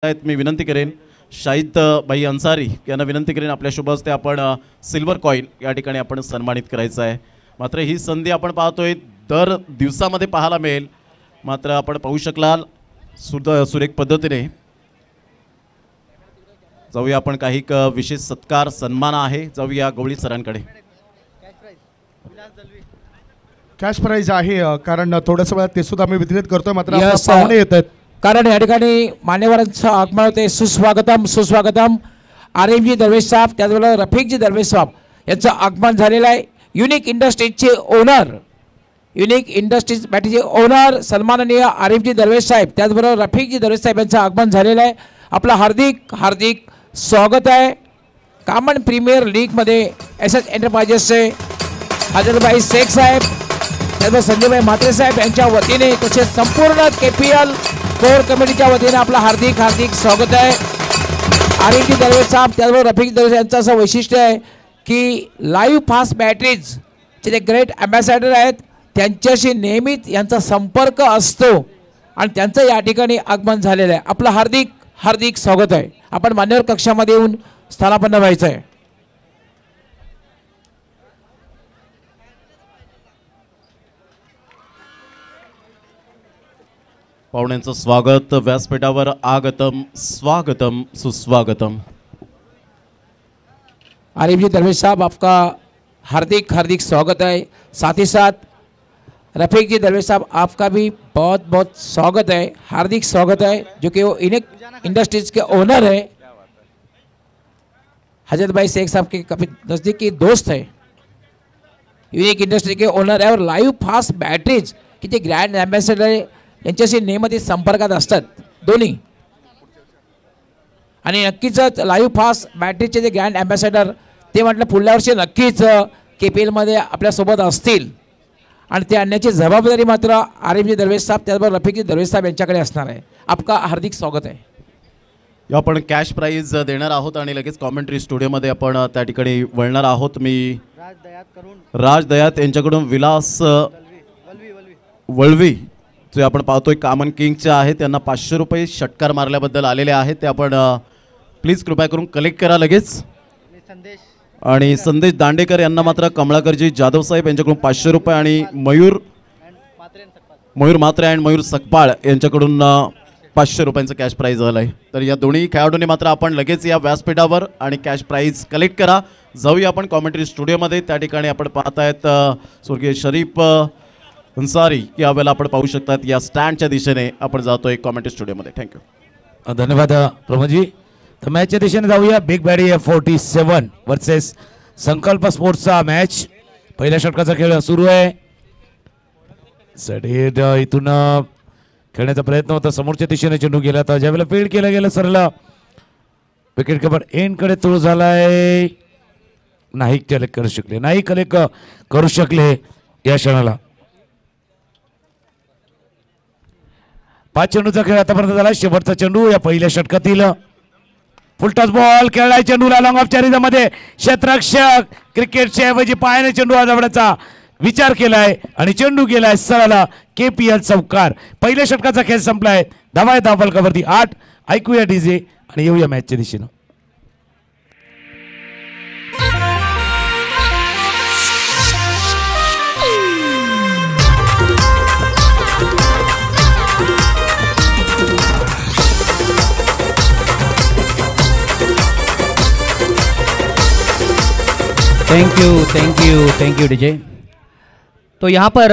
आहेत मी विनंती करेन शाहिद भाई अन्सारी यांना विनंती करेन आपल्या शुभ हस्ते आपण सिल्वर कॉइन या ठिकाणी आपण सन्मानित करायचं आहे। मात्र ही संधी आपण पाहतोय दर दिवसामध्ये पाहायला मिळेल, मात्र आपण पाहू शकलाल सुरेख पद्धतीने जाऊया आपण काही विशेष सत्कार सन्मान आहे। जाऊया गवळी सरांकडे। कॅश प्राइज आहे कारण थोड्याच वेळात ते सुद्धा आम्ही वितरित करतोय, मात्र पाहुणे येत आहेत कारण या ठिकाणी मान्यवरांचं आगमन होते। सुस्वागतम सुस्वागतम आरिफजी दरवेश साहेब, त्याचबरोबर रफिकजी दरवेश साहेब यांचं आगमन झालेलं आहे। युनिक इंडस्ट्रीजचे ओनर, युनिक इंडस्ट्रीज बॅटरीचे ओनर सन्माननीय आरिफजी दरवेश साहेब, त्याचबरोबर रफिकजी दरवेश साहेब यांचं आगमन झालेलं आहे। आपलं हार्दिक हार्दिक स्वागत आहे। कॉमन प्रीमियर लीगमध्ये एसएच एंटरप्राइजेसचे हजरतभाई शेख साहेब, त्याचबरोबर संजयभाई म्हात्रे साहेब यांच्या वतीने तसेच संपूर्ण केपीएल कोर कमिटीच्या वतीने आपलं हार्दिक हार्दिक स्वागत आहे। आरिफजी दरवेश साहेब त्याचबरोबर रफिक दरवेश यांचं असं वैशिष्ट्य आहे की लाईव्ह फास्ट बॅटरीजचे जे ग्रेट ॲम्बॅसेडर आहेत त्यांच्याशी नेहमीच यांचा संपर्क असतो आणि त्यांचं या ठिकाणी आगमन झालेलं आहे। आपलं हार्दिक हार्दिक स्वागत आहे। आपण मान्यवर कक्षामध्ये येऊन स्थानापन्न व्हायचं आहे। पाहुण्यांचं स्वागत व्यासपीठावर आगतम स्वागतम सुस्वागतम। आरिफजी दरवेश साहब आपका हार्दिक हार्दिक स्वागत है। साथ ही साथ रफीक जी दरवेश साहब आपका भी बहुत बहुत स्वागत है, हार्दिक स्वागत है, जो कि वो यूनिक इंडस्ट्रीज के ओनर है। हजरत भाई शेख साहब के काफ़ी नज़दीकी दोस्त है, यूनिक इंडस्ट्री के ओनर है और लाइव फास्ट बैटरीज की जे ग्रँड ॲम्बॅसेडर आहे यांच्याशी नेहमी संपर्कात असतात दोन्ही। आणि नक्कीच लाईव्ह फास्ट बॅटरीचे जे ग्रँड ॲम्बॅसेडर ते म्हटलं पुढल्या वर्षी नक्कीच केपीएलमध्ये आपल्यासोबत असतील आणि ते आणण्याची जबाबदारी मात्र आरिफजी दरवेश साहेब त्याचबरोबर रफिकजी दरवेश साहेब यांच्याकडे असणार आहे। आपका हार्दिक स्वागत आहे। आपण कॅश प्राइज देणार आहोत आणि लगेच कॉमेंट्री स्टुडिओमध्ये आपण त्या ठिकाणी वळणार आहोत। मी राज दयात यांच्याकडून विलास वळवी जे आपण पाहतोय कॉमन किंगचे आहे त्यांना 500 रुपये षटकार मारल्याबद्दल आलेले आहेत, ते आपण प्लीज कृपया करून कलेक्ट करा लगेच। आणि संदेश दांडेकर यांना मात्र कमळाकरजी जाधव साहेब यांच्याकडून 500 रुपये आणि मयूर म्हात्रे आणि मयूर सकपाळ यांच्याकडून 500 रुपयांचं कॅश प्राइज झालं आहे। तर या दोन्ही खेळाडूंनी मात्र आपण लगेच या व्यासपीठावर आणि कॅश प्राइज कलेक्ट करा। जाऊया आपण कॉमेंट्री स्टुडिओमध्ये। त्या ठिकाणी आपण पाहतायत स्वर्गीय शरीफ अन्सारी यावेळेला आपण पाहू शकतात या स्टँडच्या दिशेने आपण जातोय कॉमेंट्री स्टुडिओमध्ये। थँक्यू, धन्यवाद प्रमोदजी। तर मॅचच्या दिशेने जाऊया। बिग बॅडी F47 वर्सेस संकल्प स्पोर्ट्सचा मॅच। पहिल्या षटकाचा खेळ सुरू आहे। सडेड इथून खेळण्याचा प्रयत्न होता, समोरच्या दिशेने चेंडू गेला तर ज्यावेळेला फील्ड केला गेला सरळ विकेट कीपर एंडकडे तो झालाय, नाही कलेक्ट करू शकले या क्षणाला। 5 चेंडूचा खेळ आतापर्यंत झाला। शेवटचा चेंडू या पहिल्या षटकातील। फुलटॉस बॉल खेळलाय चेंडूला लॉंग ऑफ चारिजामध्ये क्षेत्ररक्षक क्रिकेटच्या ऐवजी पायाने चेंडू वाजवण्याचा विचार केलाय आणि चेंडू गेलाय सरळ केपीएल चौकार। पहिल्या षटकाचा खेळ संपलाय। धावा आहे धाव फलकावरती 8। ऐकूया डीजे आणि येऊया मॅचच्या दिशेनं। Thank you DJ. तो यहाँ पर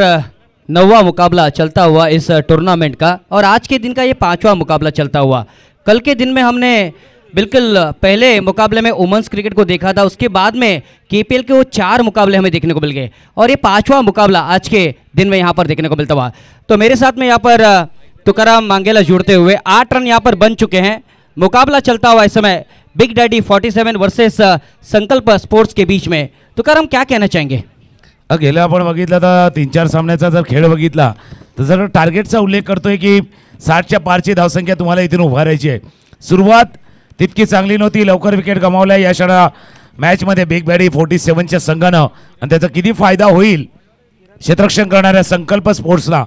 9वां मुकाबला चलता हुआ इस टूर्नामेंट का और आज के दिन का ये 5वां मुकाबला चलता हुआ। कल के दिन में हमने बिल्कुल पहले मुकाबले में वुमेंस क्रिकेट को देखा था, उसके बाद में केपीएल के वो 4 मुकाबले हमें देखने को मिल गए और ये 5वां मुकाबला आज के दिन में यहाँ पर देखने को मिलता हुआ। तो मेरे साथ में यहाँ पर तुकाराम मांगेला जुड़ते हुए 8 रन यहाँ पर बन चुके हैं। मुकाबला चलता हुआ इस समय बिग डैडी 47 वर्सेस संकल्प स्पोर्ट्स के बीच में। तुकाराम क्या कहना चाहेंगे? गेल्या आपण बघितलं तर 3-4 सामन्याचा जर खेळ बघितला तर जर टार्गेटचा उल्लेख करतोय की 60च्या पारची धावसंख्या तुम्हाला इथून उभारायची आहे। सुरुवात तितकी चांगली नव्हती, लवकर विकेट गमावल्या या क्षणा मॅचमध्ये बिग बॅडी 47च्या संघानं आणि त्याचा किती फायदा होईल क्षेत्ररक्षण करणाऱ्या संकल्प स्पोर्ट्सला।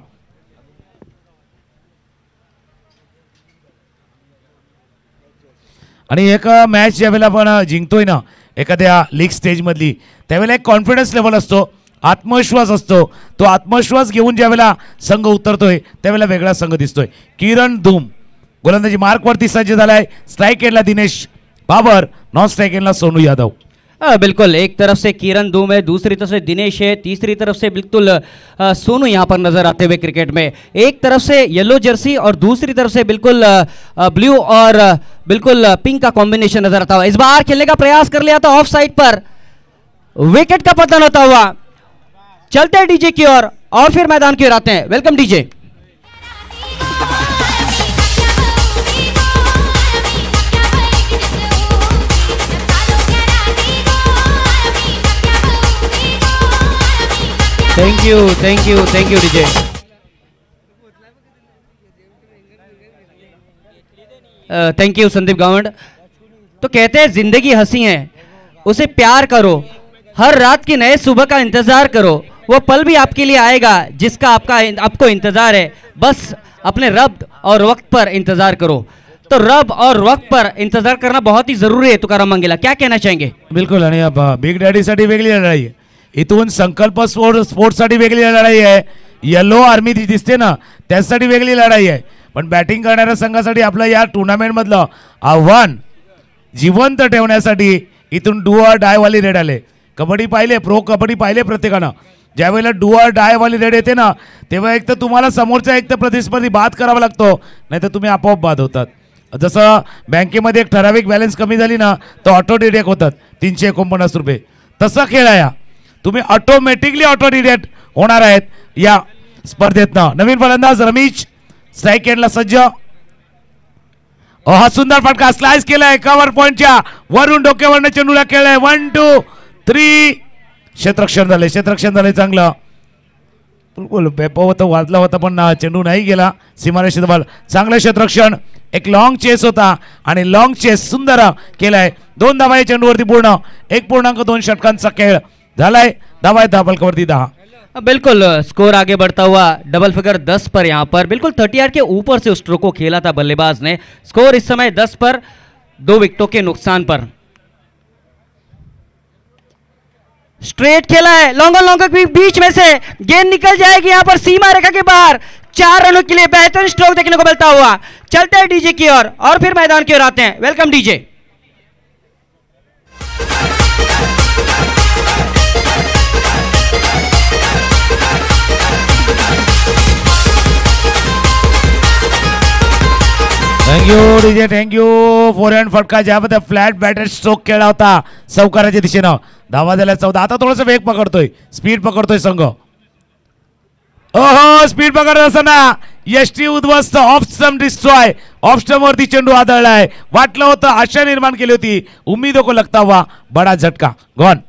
आणि एक मॅच ज्यावेळेला आपण जिंकतोय ना एखाद्या लीग स्टेजमधली, त्यावेळेला एक कॉन्फिडन्स लेवल असतो, आत्मविश्वास असतो. तो आत्मविश्वास घेऊन ज्यावेळेला संघ उतरतोय त्यावेळेला वेगळा संघ दिसतोय. किरण धूम गोलंदाजी मार्कवरती सज्ज झालाय. स्ट्राईक एंडला दिनेश बाबर, नॉन स्ट्राईक एंडला सोनू यादव. बिल्कुल, एक तरफ से किरण धूम है, दूसरी तरफ से दिनेश है, तीसरी तरफ से बिल्कुल सोनू यहाँ पर नजर आते हुए क्रिकेट में. एक तरफ से येलो जर्सी और दूसरी तरफ से बिल्कुल ब्लू और बिल्कुल पिंक का कॉम्बिनेशन नजर आता हुआ. इस बार खेलने का प्रयास कर लिया था ऑफ साइड पर, विकेट का पतन होता हुआ. चलते हैं डीजे की ओर और फिर मैदान की ओर आते हैं. Welcome DJ. Thank you DJ. Thank you Sandeep Gawand. तो कहते हैं जिंदगी हंसी है, उसे प्यार करो, हर रात की नए सुबह का इंतजार करो, वो पल भी आपके लिए आएगा जिसका आपको इंतजार है. बस अपने रब और वक्त पर इंतजार करो. तो रब और वक्त पर इंतजार करना बहुत ही जरूरी है. तुकाराम मंगेला, क्या कहना चाहेंगे? बिलकुल. आणि बिग डॅडीसाठी वेगळी लढाई आहे, इथून संकल्प स्पोर्ट्ससाठी वेगळी लढाई आहे, येलो आर्मी दिसते ना त्यासाठी वेगळी लढाई आहे. पण बॅटिंग करणाऱ्या संघासाठी आपलं या टुर्नामेंटमधलं आव्हान जिवंत ठेवण्यासाठी इथून डू ऑर डाय वाली रेड आले. कबड्डी पाहिले, प्रो कबड्डी पाहिले प्रत्येकानं. ज्यावेळेला डू ऑर डाय वाली रेड येते ना तेव्हा एक तर तुम्हाला समोरचा एक तर प्रतिस्पर्धी बाद करावा लागतो, नाही तर तुम्ही आपोआप बाद होतात. जसं बँकेमध्ये एक ठराविक बॅलन्स कमी झाली ना तर ऑटो डिडक्ट होतात 349 रुपये. तसा खेळ आहे, तुम्ही ऑटोमॅटिकली ऑटो डिडक्ट होणार आहेत या स्पर्धेतनं. नवीन फलंदाज रमेश स्ट्राईक एंडला सज्ज. हा सुंदर फटका स्लाइस केलाय कव्हर पॉइंटच्या वरून, डोक्यावरनं चेंडूला खेळलाय. 1 2 3 क्षेत्ररक्षण झाले चांगलं. बिलकुल पेपो होतं, वाजला होता पण चेंडू नाही गेला सीमारेषेत बॉल. चांगलं क्षेत्ररक्षण, एक लॉंग चेस होता आणि लॉंग चेस सुंदर केलाय. 2 धावा या चेंडूवरती पूर्ण. 1.2 षटकांचा खेळ झालाय. धावा धाबलकावरती 10. बिल्कुल स्कोर आगे बढ़ता हुआ डबल फिगर 10 पर. यहाँ पर बिल्कुल 30 यार्ड के ऊपर से उस स्ट्रोक को खेला था बल्लेबाज ने. स्कोर इस समय 10 पर, 2 विकेटों के नुकसान पर. स्ट्रेट खेला है, लॉन्गर बीच में से गेंद निकल जाएगी यहाँ पर सीमा रेखा के बाहर. 4 रनों के लिए बेहतरीन स्ट्रोक देखने को मिलता हुआ. चलते हैं डीजे की ओर और फिर मैदान की ओर आते हैं. Welcome DJ. Thank you DJ, thank you. Forehand फटका ज्यामध्ये फ्लॅट बॅटर स्ट्रोक केला होता चौकाराच्या दिशेनं. धावा झाल्या 14. आता थोडंसं वेग पकडतोय, स्पीड पकडतोय संघ. ओहो, स्पीड पकडत असताना यष्टी उद्ध्वस्त, off stump destroy. Off stump वरती चेंडू आदळलाय. वाटलं होतं, आशा निर्माण केली होती, उम्मीदों को लगता हुआ बडा झटका. गॉन.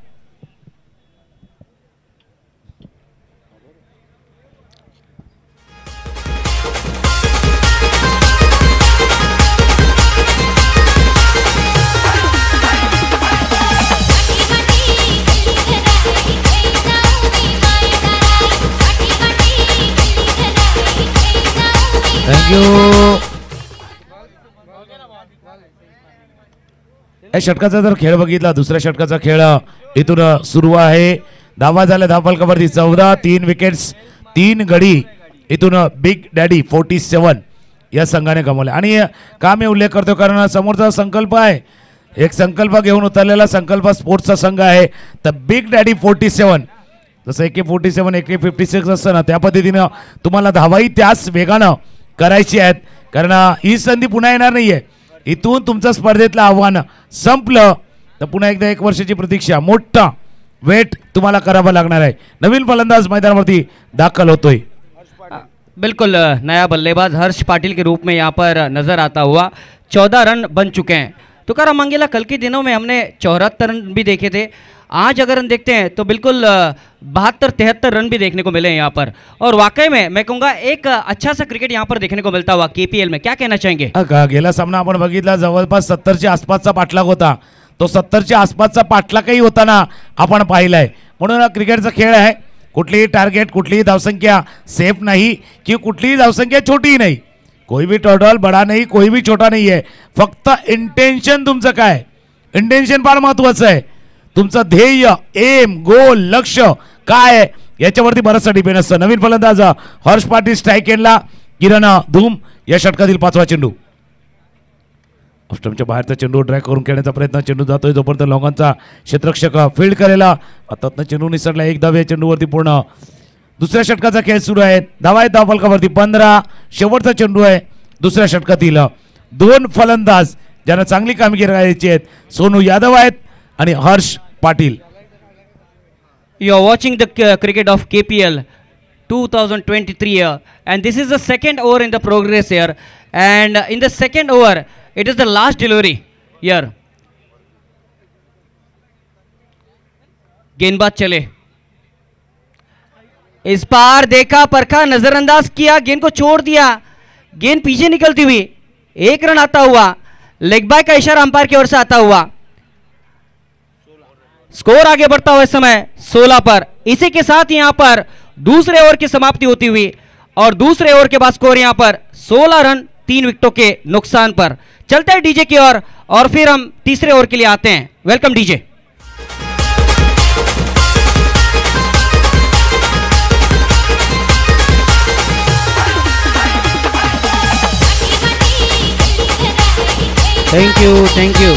थँक्यू. या षटकाचा जर खेळ बघितला, दुसऱ्या षटकाचा खेळ इथून सुरू आहे. धावा झाल्या धावफलकावरती 14. 3 विकेट्स, 3 गडी इथून बिग डॅडी 47 या संघाने गमावले. आणि का मी उल्लेख करतो कारण समोरचा संकल्प आहे, एक संकल्प घेऊन उतरलेला संकल्प स्पोर्ट्सचा संघ आहे. तर बिग डॅडी 47 जसं AK-47 AK-56 असतं ना त्या पद्धतीनं तुम्हाला धावाही त्याच वेगानं करायची आहेत. कारण ही संधी पुन्हा येणार नाहीये. इथून तुमचं स्पर्धेतलं आव्हान संपलं तर पुन्हा एकदा 1 वर्षाची प्रतीक्षा, मोठा वेट तुम्हाला करावा लागणार आहे. नवीन फलंदाज मैदानावरती दाखल होतोय. बिल्कुल नया बल्लेबाज हर्ष पाटिल के रूप में यहाँ पर नजर आता हुआ. 14 रन बन चुके हैं. तुकाराम मंगेला, कल के दिनों में हमने 74 रन भी देखे थे. आज अगर हम देखते हैं तो बिल्कुल 72-73 रन भी देखने को मिले हैं यहाँ पर. और वाकई में मैं कहूँगा एक अच्छा सा क्रिकेट यहाँ पर देखने को मिलता हुआ KPL में. क्या कहना चाहेंगे? गेला सामना आपण बघितला, जवळपास 70च्या आसपासचा पाठलाग होता. तो 70च्या आसपासचा पाठलागही होताना आपण पाहिलाय. म्हणून क्रिकेटचा खेळ आहे, कुठलीही टार्गेट, कुठलीही धावसंख्या सेफ नाही की कुठलीही धावसंख्या छोटी नाही. कोई भी टोटल बडा नाही, कोई भी छोटा नाही आहे. फक्त इंटेन्शन तुमचं काय, इंटेन्शन फार महत्वाचं आहे. तुमचं ध्येय, एम, गोल, लक्ष काय आहे याच्यावरती बराचसा डिपेंड असतं. नवीन फलंदाज हर्ष पाटील स्ट्राईक एंडला, किरण धूम या षटकातील 5वा चेंडू. ऑफस्टंपच्या बाहेरचा चेंडू ड्रॅग करून खेळण्याचा प्रयत्न, चेंडू जातोय जोपर्यंत लॉंगांचा क्षेत्ररक्षक फील्ड करेला. आता चेंडू निसरला, एक धाव या चेंडूवरती पूर्ण. दुसऱ्या षटकाचा खेळ सुरू आहे. धावा आहेत धावफलकावरती 15. शेवटचा चेंडू आहे दुसऱ्या षटकातील. 2 फलंदाज ज्यांना चांगली कामगिरी करायची आहेत, सोनू यादव आहेत आणि Harsh Patil. You are watching the cricket of KPL 2023 here, and this is the second over in the progress here, and in the second over it is the last delivery here. गेंदबाज चले, इस बार देखा परखा, नजरअंदाज किया, गेंद को छोड़ दिया, गेंद पीछे निकलती हुई, 1 रन आता हुआ, लेग बाय का इशारा अंपायर की ओर से आता हुआ. स्कोर आगे बढ़ता हुआ इस समय 16 पर. इसी के साथ यहां पर दूसरे ओवर की समाप्ति होती हुई और दूसरे ओवर के बाद स्कोर यहां पर 16 रन 3 विकेटों के नुकसान पर. चलते हैं डीजे की ओर और फिर हम तीसरे ओवर के लिए आते हैं. Welcome DJ. Thank you.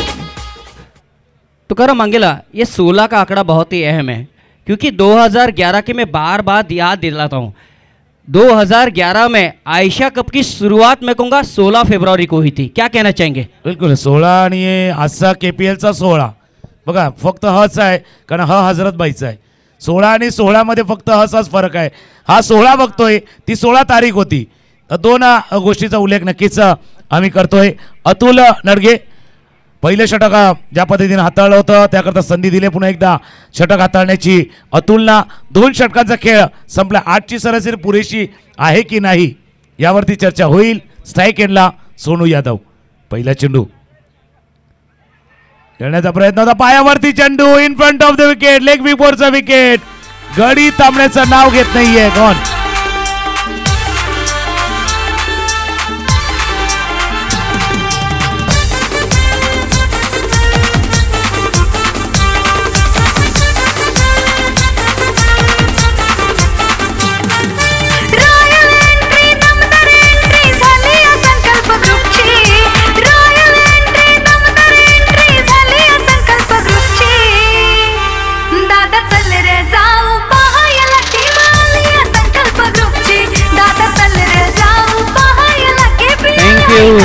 Tukaram Mangela, ये 16 का आंकड़ा बहुत ही अहम है क्योंकि 2011 के मैं बार बार याद दिलाता हूँ. 2011 में आयशा कप की शुरुआत मैं कहूँगा 16 फरवरी को हुई थी. क्या कहना चाहेंगे? बिलकुल 16 आणि आजचा KPLचा 16 बघा, फक्त हच आहे कारण हा हजरतबाईचा आहे. 16 आणि 16 मध्ये फक्त हचाच फरक आहे. हा 16 बघतोय, ती 16 तारीख होती. 2 गोष्टीचा उल्लेख नक्कीच आम्ही करतोय. अतुल नडगे पहिलं षटक ज्या पद्धतीने हाताळलं होतं त्याकरता संधी दिली पुन्हा एकदा षटक हाताळण्याची. अतुलना 2 षटकांचा खेळ संपला. 8ची सरासरी पुरेशी आहे की नाही यावरती चर्चा होईल. स्ट्राईक एंडला सोनू यादव. पहिला चेंडू खेळण्याचा प्रयत्न होता, पायावरती चेंडू, in front of the wicket, leg बिफोरचा विकेट. गडी थांबण्याचं नाव घेत नाहीये. Gone.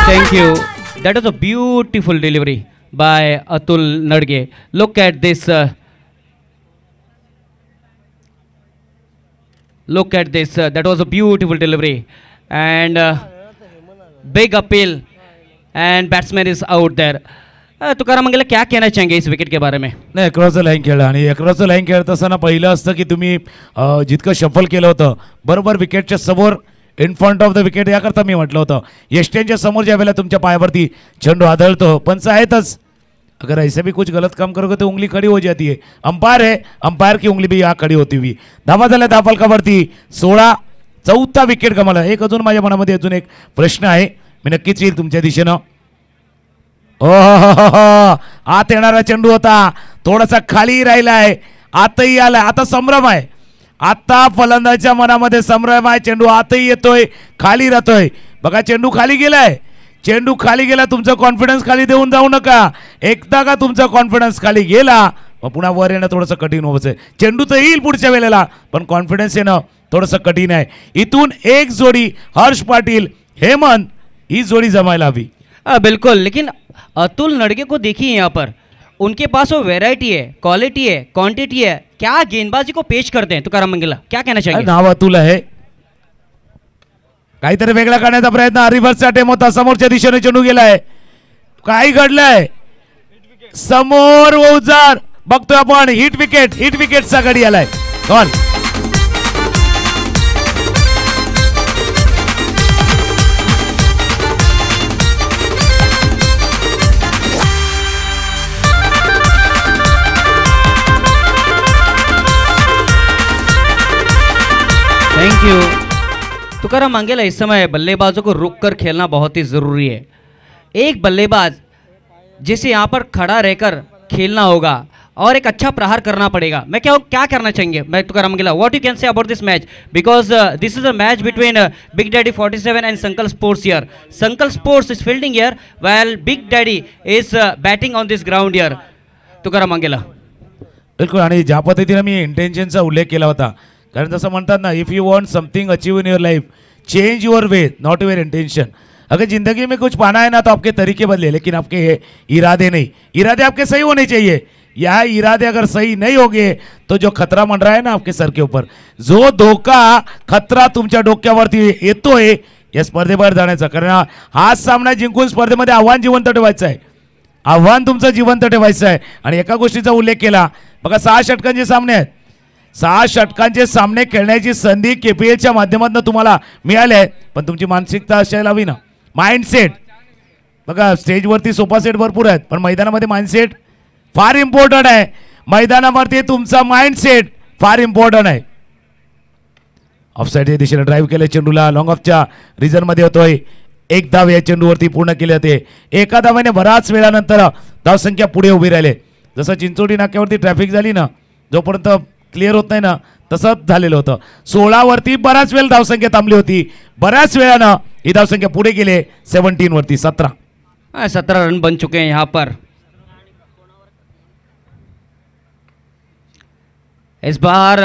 Thank you. That was a beautiful delivery by Atul Nadge. Look at this. Look at this. That was a beautiful delivery and big appeal and batsman is out there. Tukaram Mangela, क्या कहना चाहेंगे इस wicket के बारे में? नाही, अक्रॉसचं line खेळलं आणि अक्रॉसचं line खेळत असताना पहिलं असतं की तुम्ही जितकं शफल केलं होतं बरोबर विकेटच्या समोर, in front of the wicket याकरता मी म्हटलं होतं. यष्ट्यांच्या समोर ज्या वेळेला तुमच्या पायावरती चेंडू आदळतो, पंच आहेतच, अगर ऐसे भी कुछ गलत काम करोगे तो उंगली खड़ी हो जाती है. अंपायर है, अंपायर की उंगली भी यहाँ खड़ी होती हुई. धावा झाल्या धावफलकावरती 16. 4था विकेट गमावला. एक अजून माझ्या मनामध्ये अजून एक प्रश्न आहे, मी नक्कीच येईल तुमच्या दिशेनं. आत येणारा चेंडू होता, थोडासा खाली राहिलाय, आतही आलाय. आता संभ्रम आहे, आता फलंदाजाच्या मनामध्ये संभ्रम आहे. चेंडू आतही येतोय, खाली राहतोय. बघा चेंडू खाली गेलाय, चेंडू खाली गेला. तुमचा कॉन्फिडन्स खाली देऊन जाऊ नका. एकदा का तुमचा कॉन्फिडन्स खाली गेला मग पुन्हा वर येणं थोडंसं कठीण होतं. चेंडू तर येईल पुढच्या वेळेला, पण कॉन्फिडन्स येणं थोडंसं कठीण आहे. इथून एक जोडी हर्ष पाटील हेमंत ही जोडी जमायला हवी. बिल्कुल, लेकिन अतुल नडगे को देखिए यहाँ पर, उनके पास वो वैरायटी है, क्वालिटी है, क्वांटिटी है. क्या गेंदबाजी को पेश करते हैं तुकाराम मंगेला, क्या कहना चाहिए? नाव अतुल आहे. काहीतरी वेगळा करण्याचा प्रयत्न, रिव्हर्सचा अटेम्प्ट होता, समोरच्या दिशेने चेंडू गेलाय. काय घडलंय समोर? ओजार बघतोय आपण, हिट विकेट, हिट विकेटचा गडी आलाय. कॉल. Thank you. तुकाराम मांगेला, इस समय बल्लेबाजों को रुक कर खेलना बहुत ही ज़रूरी है। एक बल्लेबाज जिसे यहाँ पर खड़ा रहकर खेलना होगा और एक अच्छा प्रहार करना पड़ेगा। मैं क्या करना चाहेंगे मैं तुकाराम मांगेला, what you can say about this match, because this is a match between big daddy 47 end संकल स्पोर्ट्स हियर. संकल sports is fielding here while big daddy is batting on this ground here. Tukaram मांगेला. बिलकुल, आणि ज्या पद्धतीने मी इंटेन्शनचा उल्लेख केला होता, कारण जसं म्हणतात ना, if you want something achieve in your life, change your way not your intention. अगर जिंदगी में कुछ पाना है ना तो आपके तरीके बदले, लेकिन आपके इरादे नहीं. इरादे आपके सही होने चाहिए. यह इरादे अगर सही नहीं होंगे तो जो खतरा मंडरा है ना आपके सर के ऊपर, जो धोका खतरा तुमच्या डोक्यावरती येतोय या स्पर्धेबाहेर जाण्याचा, कारण हा सामना जिंकून स्पर्धेमध्ये आव्हान जिवंत ठेवायचं आहे. आव्हान तुमचं जिवंत ठेवायचं आहे. आणि एका गोष्टीचा उल्लेख केला बघा, 6 षटकांचे सामने आहेत. 6 षटकांचे सामने खेळण्याची संधी KPLच्या माध्यमातून तुम्हाला मिळाली आहे, पण तुमची मानसिकता असायला हवी ना, माइंडसेट. बघा, स्टेजवरती सोफा सेट भरपूर आहेत, पण मैदानामध्ये माइंडसेट फार इम्पॉर्टंट आहे. मैदानावरती तुमचा माइंडसेट फार इम्पॉर्टंट आहे. ऑफसाईडच्या दिशेने ड्राईव्ह केले चेंडूला, लॉंग ऑफच्या रिझनमध्ये होतोय. एक धाव या चेंडूवरती पूर्ण केले होते. एका धावाने बराच वेळानंतर धावसंख्या पुढे उभी राहिले. जसं चिंचोटी नाक्यावरती ट्रॅफिक झाली ना, जोपर्यंत क्लिअर होत नाही ना तसंच झालेलं होतं. 16 वरती बराच वेळ धावसंख्या थांबली होती. बऱ्याच वेळानं ही धावसंख्या पुढे गेले 17 वरती. 17 रन बन चुके हैं यहाँ पर. इस बार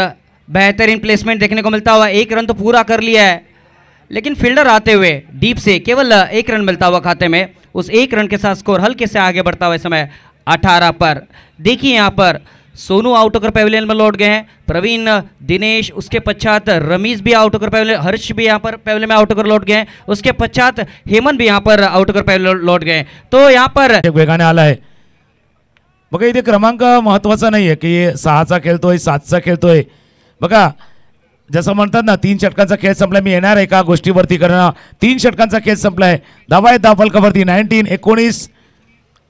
बेहतरीन प्लेसमेंट देखने को मिलता हुआ. 1 रन तो पूरा कर लिया है, लेकिन फील्डर आते हुए डीप से केवल 1 रन मिलता हुआ खाते में. उस 1 रन के साथ स्कोर हल्के से आगे बढ़ता हुआ इस समय 18 पर. देखिए यहाँ पर सोनू आउट होकर पेविलियन में लौट गए हैं, प्रवीण, दिनेश, उसके पश्चात रमीज भी आउट होकर पेविलियन, हर्ष भी यहाँ पर पेविलियन में आउट होकर लौट गए हैं, उसके पश्चात हेमंत भी यहाँ पर आउट होकर पेविलियन लौट गए हैं. तो यहाँ पर वेगाने आला आहे. बघा, इथे क्रमांक महत्त्वाचा नाही आहे की 6चा खेळतोय 7चा खेळतोय. बघा, जसं म्हणतात ना, 3 षटकांचा खेळ संपला. मी येणार एका गोष्टीवरती, कारण 3 षटकांचा खेळ संपलाय. धावा आहेत धाव फलकावरती 19, 19.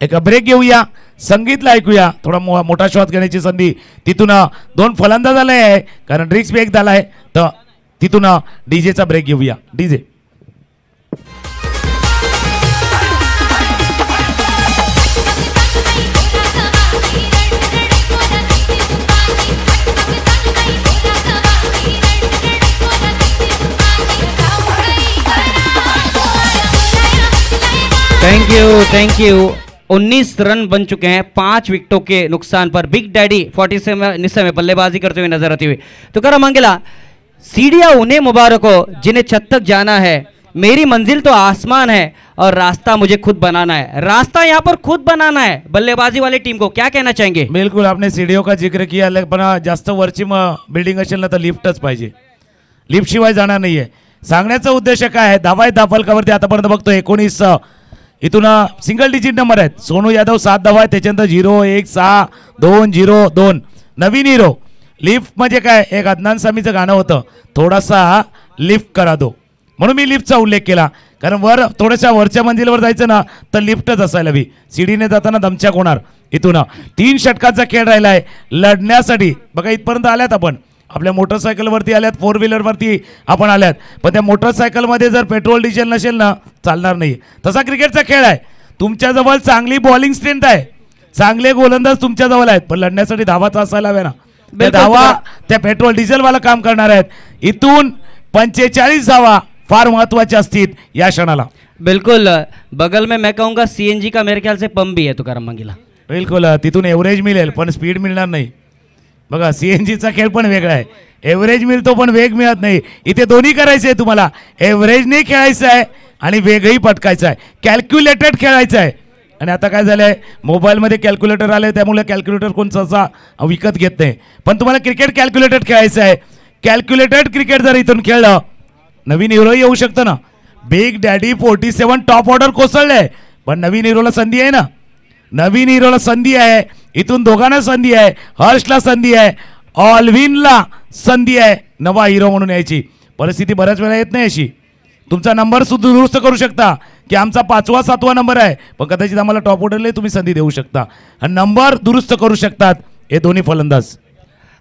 एक ब्रेक घेऊया, संगीतला ऐकूया. थोडा मोठा श्वास घेण्याची संधी. तिथून 2 फलंदाज आले आहे, कारण ड्रिक्स बी एक झाला आहे. तर तिथून डीजेचा ब्रेक घेऊया. डीजे. Thank you. 19 रन बन चुके हैं 5 विकेटों के नुकसान पर. बिग डैडी 47 इस समय बल्लेबाजी करते हुए नजर आती हुई. तुकाराम मांगेला, सीढ़ियां उन्हें मुबारक हो जिन्हें छत तक जाना है. मेरी मंजिल तो आसमान है और रास्ता मुझे खुद बनाना है. रास्ता यहाँ पर खुद बनाना है बल्लेबाजी वाली टीम को. क्या कहना चाहेंगे? बिल्कुल, आपने सीढ़ियों का जिक्र किया, पण जास्त वरची बिल्डिंग असेल ना तर लिफ्टच पाहिजे. लिफ्ट शिवाय जाणार नाहीये. सांगण्याचा उद्देश काय आहे, धावा आहेत धाव फलकावरती आतापर्यंत बघतो 19. इथून सिंगल डिजिट नंबर आहेत. सोनू यादव 7 धावा आहेत, त्याच्यानंतर 0, 1, 6, 2, 0, 2. नवीन हिरो. लिफ्ट म्हणजे काय, एक अदनान सामीचं गाणं होतं, थोडासा लिफ्ट करा दो, म्हणून मी लिफ्टचा उल्लेख केला. कारण वर थोड्याशा वरच्या मंजिलवर जायचं ना तर लिफ्टच असायला हवी. सीडीने जाताना दमछाक होणार. इथून 3 षटकांचा खेळ राहिला आहे लढण्यासाठी. बघा, इथपर्यंत आल्यात आपण. आपल्या मोटरसायकलवरती आल्यात, 4 व्हीलरवरती आपण आल्यात, पण त्या मोटरसायकलमध्ये जर पेट्रोल डिझेल नसेल ना चालणार नाही. तसा क्रिकेटचा खेळ आहे. तुमच्याजवळ चांगली बॉलिंग स्ट्रेंथ आहे, चांगले गोलंदाज तुमच्याजवळ आहेत, पण लढण्यासाठी धावाचा असायला हव्या ना. त्या धावा त्या पेट्रोल डिझेलवाला काम करणार आहेत. इथून 45 धावा फार महत्वाच्या असतील या क्षणाला. बिल्कुल, बगल में मैं कहूँगा CNG का मेरे ख्याल से पंप भी है तुकाराम मांगेला. बिल्कुल, तिथून एव्हरेज मिळेल पण स्पीड मिळणार नाही. बघा, CNGचा खेळ पण वेगळा आहे. एव्हरेज मिळतो पण वेग मिळत नाही. इथे दोन्ही करायचं आहे तुम्हाला. एव्हरेजने खेळायचं आहे आणि वेगही पटकायचा आहे. कॅल्क्युलेटेड खेळायचं आहे. आणि आता काय झालं आहे, मोबाईलमध्ये कॅल्क्युलेटर आले, त्यामुळे कॅल्क्युलेटर कोण सहसा विकत घेत नाही. पण तुम्हाला क्रिकेट कॅल्क्युलेटेड खेळायचं आहे. कॅल्क्युलेटेड क्रिकेट जर इथून खेळलं, नवीन हिरो येऊ शकतं ना. बिग डॅडी 47 टॉप ऑर्डर कोसळले, पण नवीन हिरोला संधी आहे ना. नवीन हिरोला संधी आहे. इथून दोघांना संधी आहे. हर्षला संधी आहे, ऑलविनला संधी आहे नवा हिरो म्हणून यायची. परिस्थिती बऱ्याच वेळा येत नाही अशी. तुमचा नंबर सुद्धा दुरुस्त करू शकता की आमचा 5वा 7वा नंबर आहे, पण कदाचित आम्हाला टॉप ऑर्डरला तुम्ही संधी देऊ शकता. आणि नंबर दुरुस्त करू शकतात हे दोन्ही फलंदाज.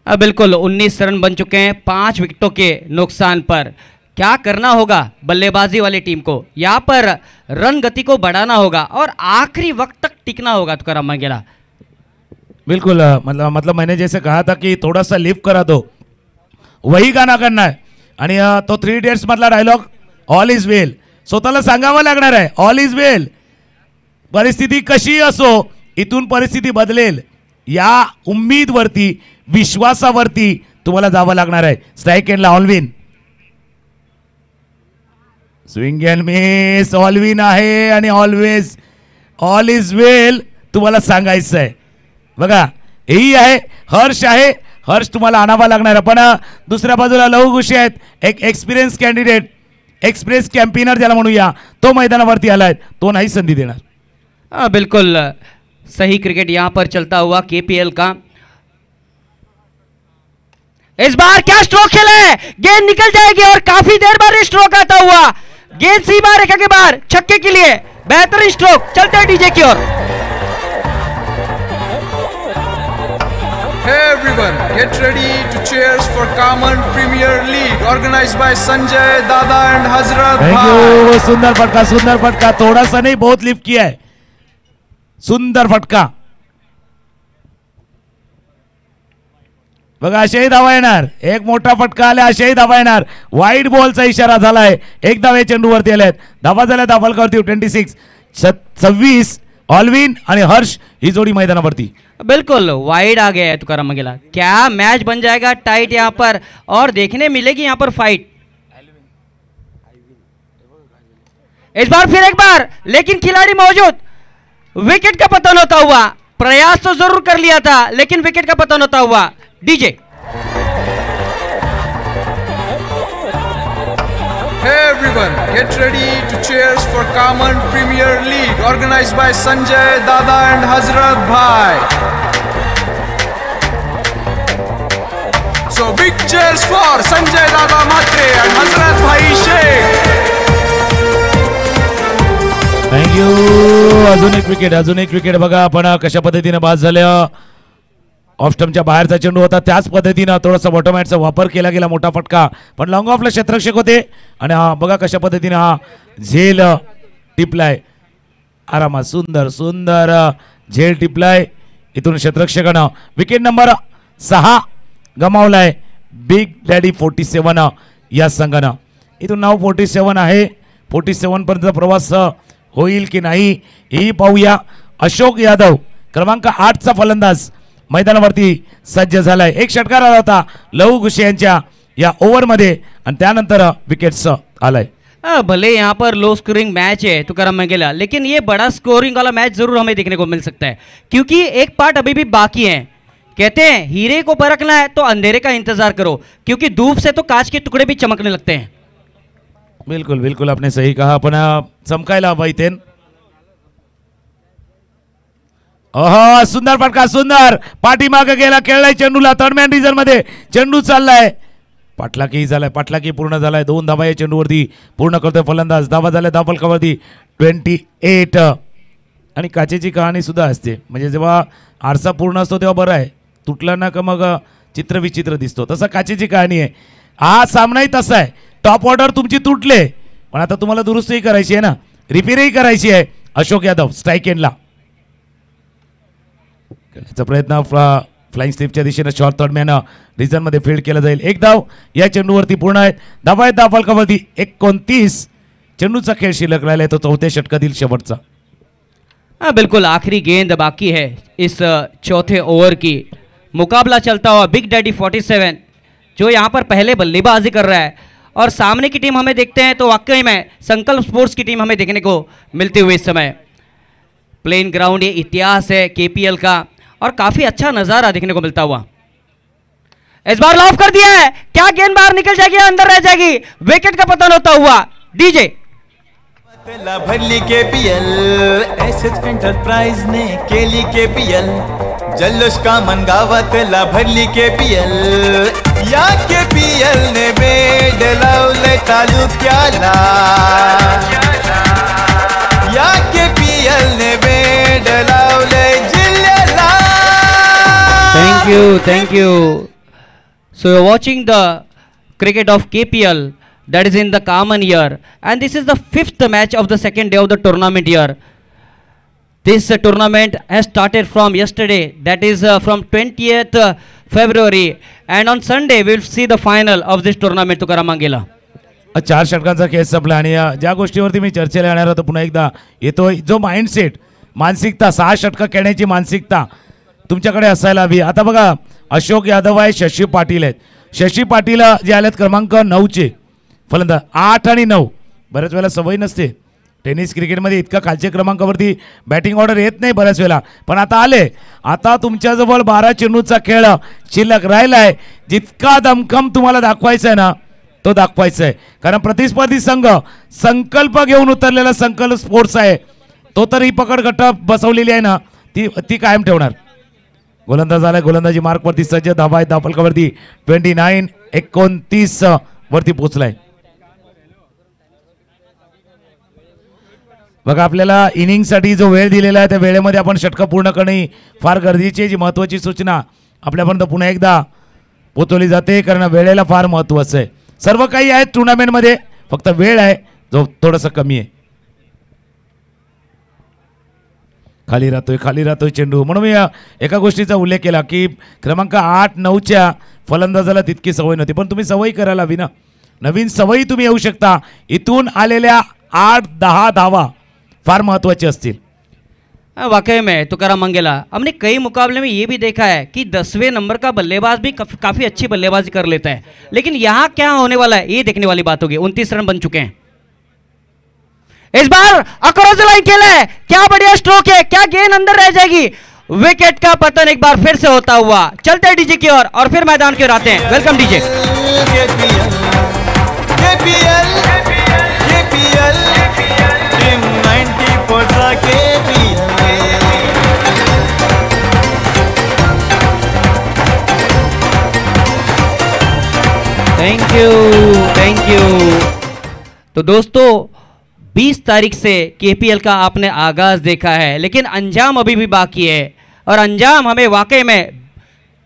बिल्कुल, 19 रन बन चुके हैं 5 विकेटों के नुकसान पर. क्या करना होगा बल्लेबाजी वाली टीम को, यहाँ पर रन गति को बढ़ाना होगा और आखिरी वक्त तक टिकना होगा तुकाराम मंगेला। बिल्कुल मतलब मैंने जैसे कहा था कि थोड़ा सा लिफ्ट करा दो, वही गाणं करना आहे. आणि तो 3 इडियट्स मधला डायलॉग ऑल इज वेल स्वतःला सांगावं लागणार आहे. ऑल इज वेल. परिस्थिती कशी असो इथून परिस्थिती बदलेल या उम्मीदवरती विश्वासावरती तुम्हाला जावं लागणार आहे. स्ट्राईक एंडला Alwin, swing and miss Alwin आहे आणि ऑलवेज ऑल इज वेल तुम्हाला सांगायचं आहे. बघा हेही आहे, हर्ष आहे, हर्ष तुम्हाला आणावा लागणार आहे. पण दुसऱ्या बाजूला लहू घुशी आहेत, एक एक्सपिरियन्स कॅन्डिडेट, एक्सप्रेस कॅम्पेनर ज्याला म्हणूया, तो मैदानावरती आलाय, तो नाही संधी देणार. बिल्कुल सही क्रिकेट यहाँ पर चलता हुआ केपीएल का. इस बार क्या स्ट्रोक खेले, गेंद निकल जाएगी और काफी देर बाद स्ट्रोक आता हुआ, गेंद सीमा रेखा के बाहर छक्के के लिए बेहतरीन स्ट्रोक. चलते हैं डीजे की or. Hey everyone, get ready to cheers for Kaman Premier League organized by Sanjay Dada and Hazrat thank Bhai. You. सुंदर फटका, थोड़ा सा नहीं बहुत लिफ्ट किया है. सुंदर फटका. बघा अशाही धावा येणार, एक मोठा फटका आला, अशाही धावा येणार. वाईड बॉलचा इशारा झालाय. एक धावे चेंडूवरती आलेत. धावा झाल्या दाफलकरती 26 26. ऑलविन आणि हर्ष ही जोडी मैदानावरती. बिल्कुल वाइड आ गया है तुकाराम मंगेला. क्या मैच बन जाएगा टाइट यहाँ पर और देखने मिलेगी यहाँ पर फाइट. इस बार फिर एक बार, लेकिन खिलाड़ी मौजूद. विकेट का पतन होता हुआ, प्रयास तो जरूर कर लिया था लेकिन विकेट का पतन होता हुआ. DJ. Hey everyone, get ready to cheers for Kaman Premier League organized by Sanjay Dada and Hazrat Bhai. So big cheers for Sanjay Dada Mhatre and Hazrat Bhai Sheikh. Thank you. अजून एक wicket बघा आपण कशा पद्धतीने बाद झाल्या. ऑफस्टमच्या बाहेरचा चेंडू होता, त्याच पद्धतीनं थोडासा बॉटम हॅटचा वापर केला गेला. मोठा फटका, पण लॉंग ऑफला क्षेत्ररक्षक होते आणि हा बघा कशा पद्धतीने हा झेल टिपलाय. आरामात सुंदर झेल टिपलाय. इथून क्षेत्ररक्षकानं विकेट नंबर 6 गमावलाय. बिग डॅडी 47 या संघानं. इथून नाव 47 आहे. 47 पर्यंत प्रवास होईल की नाही हेही पाहूया. अशोक यादव क्रमांक 8चा फलंदाज मैदानावरती सज्ज झालाय. एक षटकार आला होता लहू घुशी यांच्या या ओव्हरमध्ये आणि त्यानंतर विकेट्स आलाय. भले यहाँ पर लो स्कोरिंग मैच है तुकाराम मंगेला, लेकिन ये बड़ा स्कोरिंग वाला मैच जरूर हमें देखने को मिल सकता है क्योंकि एक पार्ट अभी भी बाकी है. कहते हैं हीरे को परखना है तो अंधेरे का इंतजार करो, क्योंकि धूप से तो कांच के टुकड़े भी चमकने लगते हैं. बिल्कुल आपने सही कहा. पण चमकायला हवा इथे. सुंदर फटका, सुंदर पाठीमागे गेला, खेळलाय चेंडूला. थर्ड मॅन रिझन मध्ये चेंडू चाललाय. पाठलाकी झालाय, पाठलाकी पूर्ण झालाय. 2 धावा या चेंडूवरती पूर्ण करतोय फलंदाज. धावा झाल्या दाफलकावरती 28. आणि काचेची कहाणी सुद्धा असते, म्हणजे जेव्हा आरसा पूर्ण असतो तेव्हा बरं आहे, तुटला ना का मग चित्र विचित्र दिसतो. तसं काचेची कहाणी आहे. हा सामनाही तसा आहे. टॉप ऑर्डर तुमची तुटले, पण आता तुम्हाला दुरुस्तीही करायची आहे ना, रिपेअरही करायची आहे. अशोक यादव स्ट्राईक एंडला करण्याचा प्रयत्न. फ्लाइंग स्लिपच्या दिशेने शॉर्ट थर्ड मॅन रिझन मध्ये फील्ड केला जाईल. एक धाव या चेंडूवरती पूर्ण आहेत. धावा आहेत दाफलकावरती 29. चेंडूचा खेळ शिल्लक राहिला तो 4थ्या षटकातील शेवटचा. बिल्कुल आखिरी गेंद बाकी है इस चौथे ओवर की. मुकाबला चलता हुआ बिग डैडी 47 जो यहाँ पर पहले बल्लेबाजी कर रहा है और सामने की टीम हमें देखते हैं तो वाकई में संकल्प स्पोर्ट्स की टीम हमें देखने को मिलती हुई इस समय. प्लेन ग्राउंड ये इतिहास है केपीएल का और काफी अच्छा नजारा देखने को मिलता हुआ. इस बार लॉफ कर दिया है, क्या गेंद बाहर निकल जाएगी अंदर रह जाएगी. विकेट का पतन होता हुआ. डीजे. भरली केपीएल एसएच एंटरप्राइज ने केली केपीएल. जल्लोष का मन गावातला भरली केपीएल. या केपीएल ने बेड लावले तालुक्याला. या केपीएल ने बेड लावले जिल्ह्याला. Thank you. So you're watching the cricket of KPL that is in the common year, and this is the 5th match of the second day of the tournament year. This tournament has started from yesterday, that is from 20th February, and on Sunday we will see the final of this tournament. Tukaram Mangela. 4 षटकांचा खेळ संपला आणि ज्या गोष्टीवरती मी चर्चेला येणार होतो पुन्हा एकदा येतोय, जो माइंडसेट, मानसिकता, 6 षटकं खेळण्याची मानसिकता तुमच्याकडे असायला हवी. आता बघा, अशोक यादव आहे, शशी पाटील आहेत. शशी पाटील जे आलेत क्रमांक 9चे फलंदाज, 8 आणि 9. बऱ्याच वेळेला सवय नसते टेनिस क्रिकेटमध्ये, इतका खालच्या क्रमांकावरती बॅटिंग ऑर्डर येत नाही बऱ्याच वेळेला, पण आता आले. आता तुमच्याजवळ 12 चेंडूचा खेळ शिल्लक राहिला आहे. जितका दमखम तुम्हाला दाखवायचा आहे ना, तो दाखवायचा आहे, कारण प्रतिस्पर्धी संघ संकल्प घेऊन उतरलेला संकल्प स्पोर्ट्स आहे. तो तर ही पकड गट बसवलेली आहे ना, ती कायम ठेवणार. गोलंदाज आलाय, गोलंदाजी मार्कवरती सज्ज, धावा आहेत धावफलकावरती 29-29 वरती पोहोचलाय. बघा, आपल्याला इनिंगसाठी जो वेळ दिलेला आहे त्या वेळेमध्ये आपण षटकं पूर्ण करणे फार गरजेची, जी महत्त्वाची सूचना आपल्यापर्यंत पुन्हा एकदा पोहोचवली जाते, कारण वेळेला फार महत्त्वाचं आहे. सर्व काही आहे टुर्नामेंटमध्ये, फक्त वेळ आहे जो थोडासा कमी आहे. खाली राहतोय चेंडू. म्हणून मी एका गोष्टीचा उल्लेख केला की क्रमांक 8-9च्या फलंदाजाला तितकी सवय नव्हती, पण तुम्ही सवयी करायला हवी ना. नवीन सवयी तुम्ही येऊ शकता. इथून आलेल्या 8-10 धावा फार महत्त्वाचे असतील. वाकई में तुकाराम मंगेला, हमने कई मुकाबले में ये भी देखा है कि 10वें नंबर का बल्लेबाज भी काफ़ी अच्छी बल्लेबाजी कर लेता है, लेकिन यहाँ क्या होने वाला है ये देखने वाली बात होगी. 29 रन बन चुके हैं. इस बार अक्रॉस द लाइन खेला है, क्या बढ़िया स्ट्रोक है, क्या गेंद अंदर रह जाएगी. विकेट का पतन एक बार फिर से होता हुआ. चलते हैं डीजे की ओर और फिर मैदान की ओर आते हैं. Welcome DJ. Thank you. तो दोस्तों, 20 तारीख से केपीएल का आपने आगाज देखा है, लेकिन अंजाम अभी भी बाकी है, और अंजाम हमें वाकई में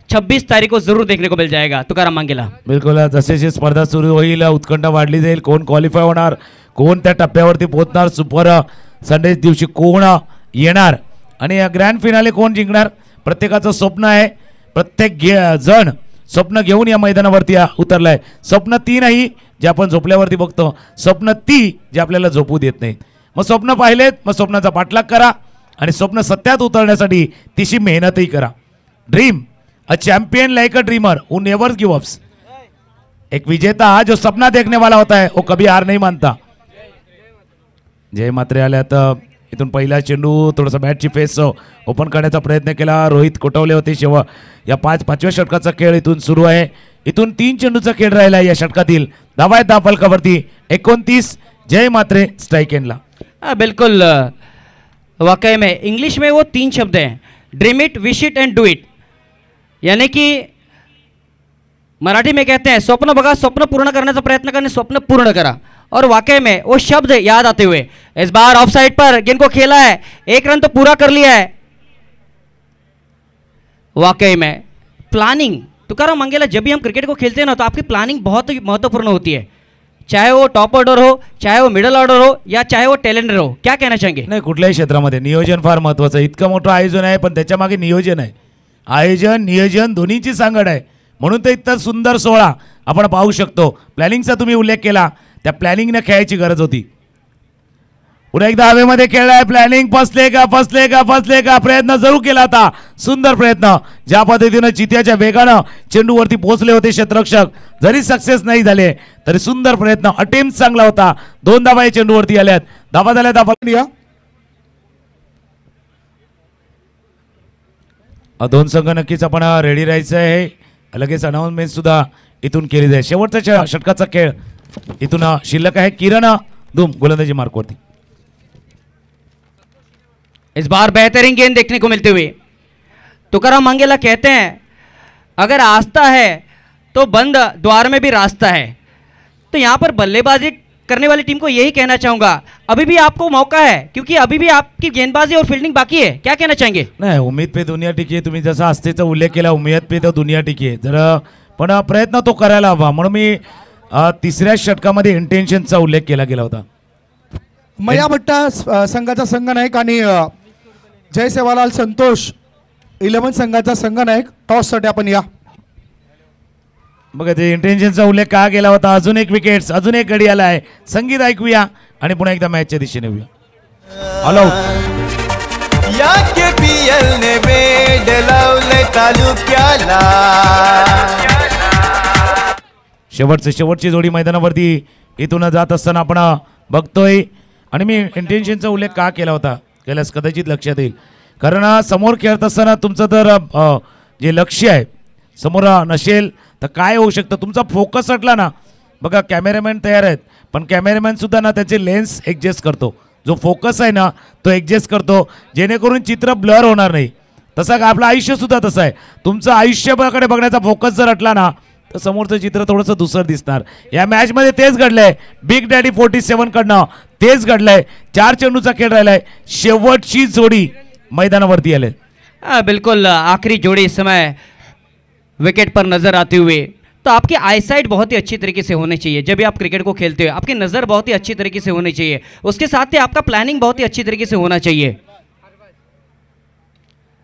26 तारीख को जरूर देखने को मिल जाएगा. तुकाराम मांगेला. बिलकुल, जसे स्पर्धा सुरू होईल उत्कंठा वाढली जाईल. कोण क्वालिफाय होणार, कोण त्या टप्प्यावरती पोहोचणार, सुपर संडे दिवशी कोण येणार आणि ग्रँड फिनाले कोण जिंकणार, प्रत्येकाचं स्वप्न आहे. प्रत्येक जण स्वप्न घेऊन या मैदानावरती उतरलाय. स्वप्न ती नाही जे आपण झोपल्यावरती बघतो, स्वप्न ती जे आपल्याला झोपू देत नाहीत. मग स्वप्न पाहिलेत, मग स्वप्नाचा पाठलाग करा आणि स्वप्न सत्यात उतरण्यासाठी तिशी मेहनतही करा. Dream a champion like a dreamer who never give ups. एक विजेता जो सपना देखने वाला होता है वो कभी हार नहीं मानता. जय मात्रे आल्यात. इथून पहिला चेंडू थोडासा बॅटची फेस ओपन करण्याचा प्रयत्न केला. रोहित कोटवले होते. शेवट या 5व्या षटकाचा खेळ इथून सुरू आहे. इथून 3 चेंडूचा खेळ राहिला या षटकातील. धावा आहेत धावफलकावरती 29. जय मात्रे स्ट्राइक एंडला. बिल्कुल, वाकई में इंग्लिश में वो 3 शब्द हैं, dream it, wish it end do it. यानी कि मराठी में कहते हैं स्वप्न बघा, स्वप्न पूर्ण करण्याचा प्रयत्न करने, स्वप्न पूर्ण करा. और वाकई में वो शब्द याद आते हुए इस बार ऑफ साइड पर गेंद को खेला है. 1 रन तो पूरा कर लिया है. वाकई में प्लानिंग, तुकाराम मंगेला, जब भी हम क्रिकेट को खेलते हैं ना, तो आपकी प्लानिंग बहुत ही महत्वपूर्ण होती है, चाहे वो टॉप ऑर्डर हो, चाहे वो मिडल ऑर्डर हो, या चाहे वो टॅलेंटर हो. क्या कहना चाहेंगे? नाही, कुठल्याही क्षेत्रामध्ये नियोजन फार महत्त्वाचं आहे. इतकं मोठं आयोजन आहे, पण त्याच्या मागे नियोजन आहे. आयोजन नियोजन दोन्हीची सांगड आहे. म्हणून तर इतका सुंदर सोहळा आपण पाहू शकतो. प्लॅनिंगचा तुम्ही उल्लेख केला, त्या प्लॅनिंगने खेळायची गरज होती. पुन्हा एकदा हवेमध्ये खेळलाय. प्लॅनिंग फसले का प्रयत्न जरूर केला होता. सुंदर प्रयत्न. ज्या पद्धतीनं चित्याच्या वेगानं चेंडूवरती पोहोचले होते क्षेत्ररक्षक, जरी सक्सेस नाही झाले तरी सुंदर प्रयत्न, अटेम्प्ट चांगला होता. 2 धावा या चेंडूवरती आल्यात. धावा झाल्या. धावा 2 संघ नक्कीच आपण रेडी राहायचं आहे. लगेच अनाउन्समेंट सुद्धा इथून केली जाईल. शेवटचा षटकाचा खेळ इथून शिल्लक आहे. किरण धूम गोलंदाजी मार्कवरती. इस बार बेहतरीन गेंद देखने को मिलते हुए. तुकाराम मंगेला कहते हैं अगर आस्था है तो बंद द्वार में भी रास्ता है. तो यहाँ पर बल्लेबाजी करने वाली टीम को यही कहना चाहूंगा, अभी भी आपको मौका है, क्योंकि अभी भी आपकी गेंदबाजी और फील्डिंग बाकी है. क्या कहना चाहेंगे? नाही, उम्मीद पे दुनिया टिकी आहे. तुम्ही जसा आस्थेचा उल्लेख केला, उम्मीद पे तो दुनिया टिकी आहे. जर पण प्रयत्न तो करायला हवा. म्हणून मी तिसऱ्या षटकामध्ये इंटेन्शनचा उल्लेख केला गेला होता. मया भट्टा संघाचा संघनायक आणि जय सेवालाल संतोष 11 संघाचा संघनायक टॉससाठी आपण या. बघा ते इंटेन्शनचा उल्लेख का केला होता. अजून एक विकेट्स, अजून एक गडी आला आहे. संगीत ऐकूया आणि पुन्हा एकदा मॅचच्या दिशेने येऊया. All out. या KPL ने वेड लावले तालुक्याला. शेवटची जोडी मैदानावरती इथून जात असताना आपण बघतोय. आणि मी इंटेन्शनचा उल्लेख का केला होता केल्यास कदाचित लक्षात येईल. कारण समोर खेळत असताना तुमचं तर जे लक्ष आहे समोर नसेल तर काय होऊ शकतं. तुमचा फोकस हटला ना. बघा कॅमेरामॅन तयार आहेत पण कॅमेरामॅन सुद्धा ना त्याचे लेन्स ॲडजस्ट करतो. जो फोकस आहे ना तो ॲडजस्ट करतो जेणेकरून चित्र ब्लर होणार नाही. तसा का आपलं आयुष्यसुद्धा तसं आहे. तुमचं आयुष्याकडे बघण्याचा फोकस जर हटला ना तर समोरचं चित्र थोडंसं दुसरं दिसणार. या मॅचमध्ये तेच घडलंय. बिग डॅडी 47 कडनं तेच घडलंय. 4 चेंडूचा खेळ राहिलाय. शेवटची जोडी मैदानावरती आले. बिल्कुल आखिरी जोड़ी इस समय विकेट पर नजर आते हुए. तो आपकी आईसाइट बहुत ही अच्छी तरीके से होनी चाहिए. जब भी आप क्रिकेट को खेलते हो आपकी नज़र बहुत ही अच्छी तरीके से होनी चाहिए. उसके साथ ही आपका प्लानिंग बहुत ही अच्छी तरीके से होना चाहिए.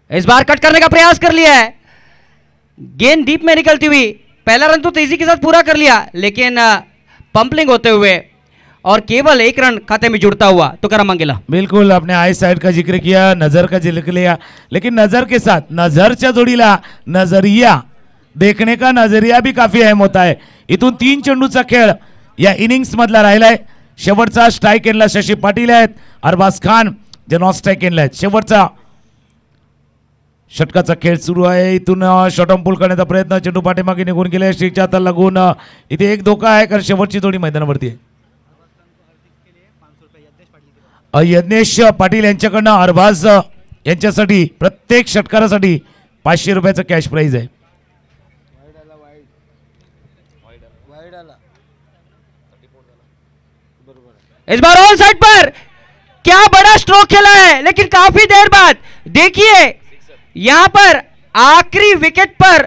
इस बार कट करने का प्रयास कर लिया है. गेंद डीप में निकलती हुई. पहला रन तो तेजी के साथ पूरा कर लिया लेकिन पंपलिंग होते हुए और केवल 1 रन खाते में जुड़ता हुआ तुकाराम मंगेला. बिल्कुल आपने आई साइड का जिक्र किया, नजर का जिक्र किया, लेकिन नजर के साथ नजरच्या जोडीला नजरिया देखने का नजरिया भी काफी अहम होता है. इथून 3 चेंडूचा खेळ या इनिंग्स मधला राहिलाय. शेवटचा स्ट्राईक एंडला शशी पाटील आहेत. अरबाज खान जे नॉन स्ट्राईक एंडला आहेत. शेवटचा षटकाचा खेळ सुरू आहे. इथून शॉर्टम पुल करण्याचा प्रयत्न. चेंडू पाठीमागे निघून गेले. श्रीच्या हाताला लागून इथे एक धोका आहे कारण शेवटची जोडी मैदानावरती आहे. यज्ञेश पाटील यांच्याकडनं अरबाज यांच्यासाठी प्रत्येक षटकारासाठी 500 रुपयाचं कॅश प्राइज आहे. इस बार ऑन साइड पर क्या बड़ा स्ट्रोक खेला है लेकिन काफी देर बाद देखिए यहां पर आखिरी विकेट पर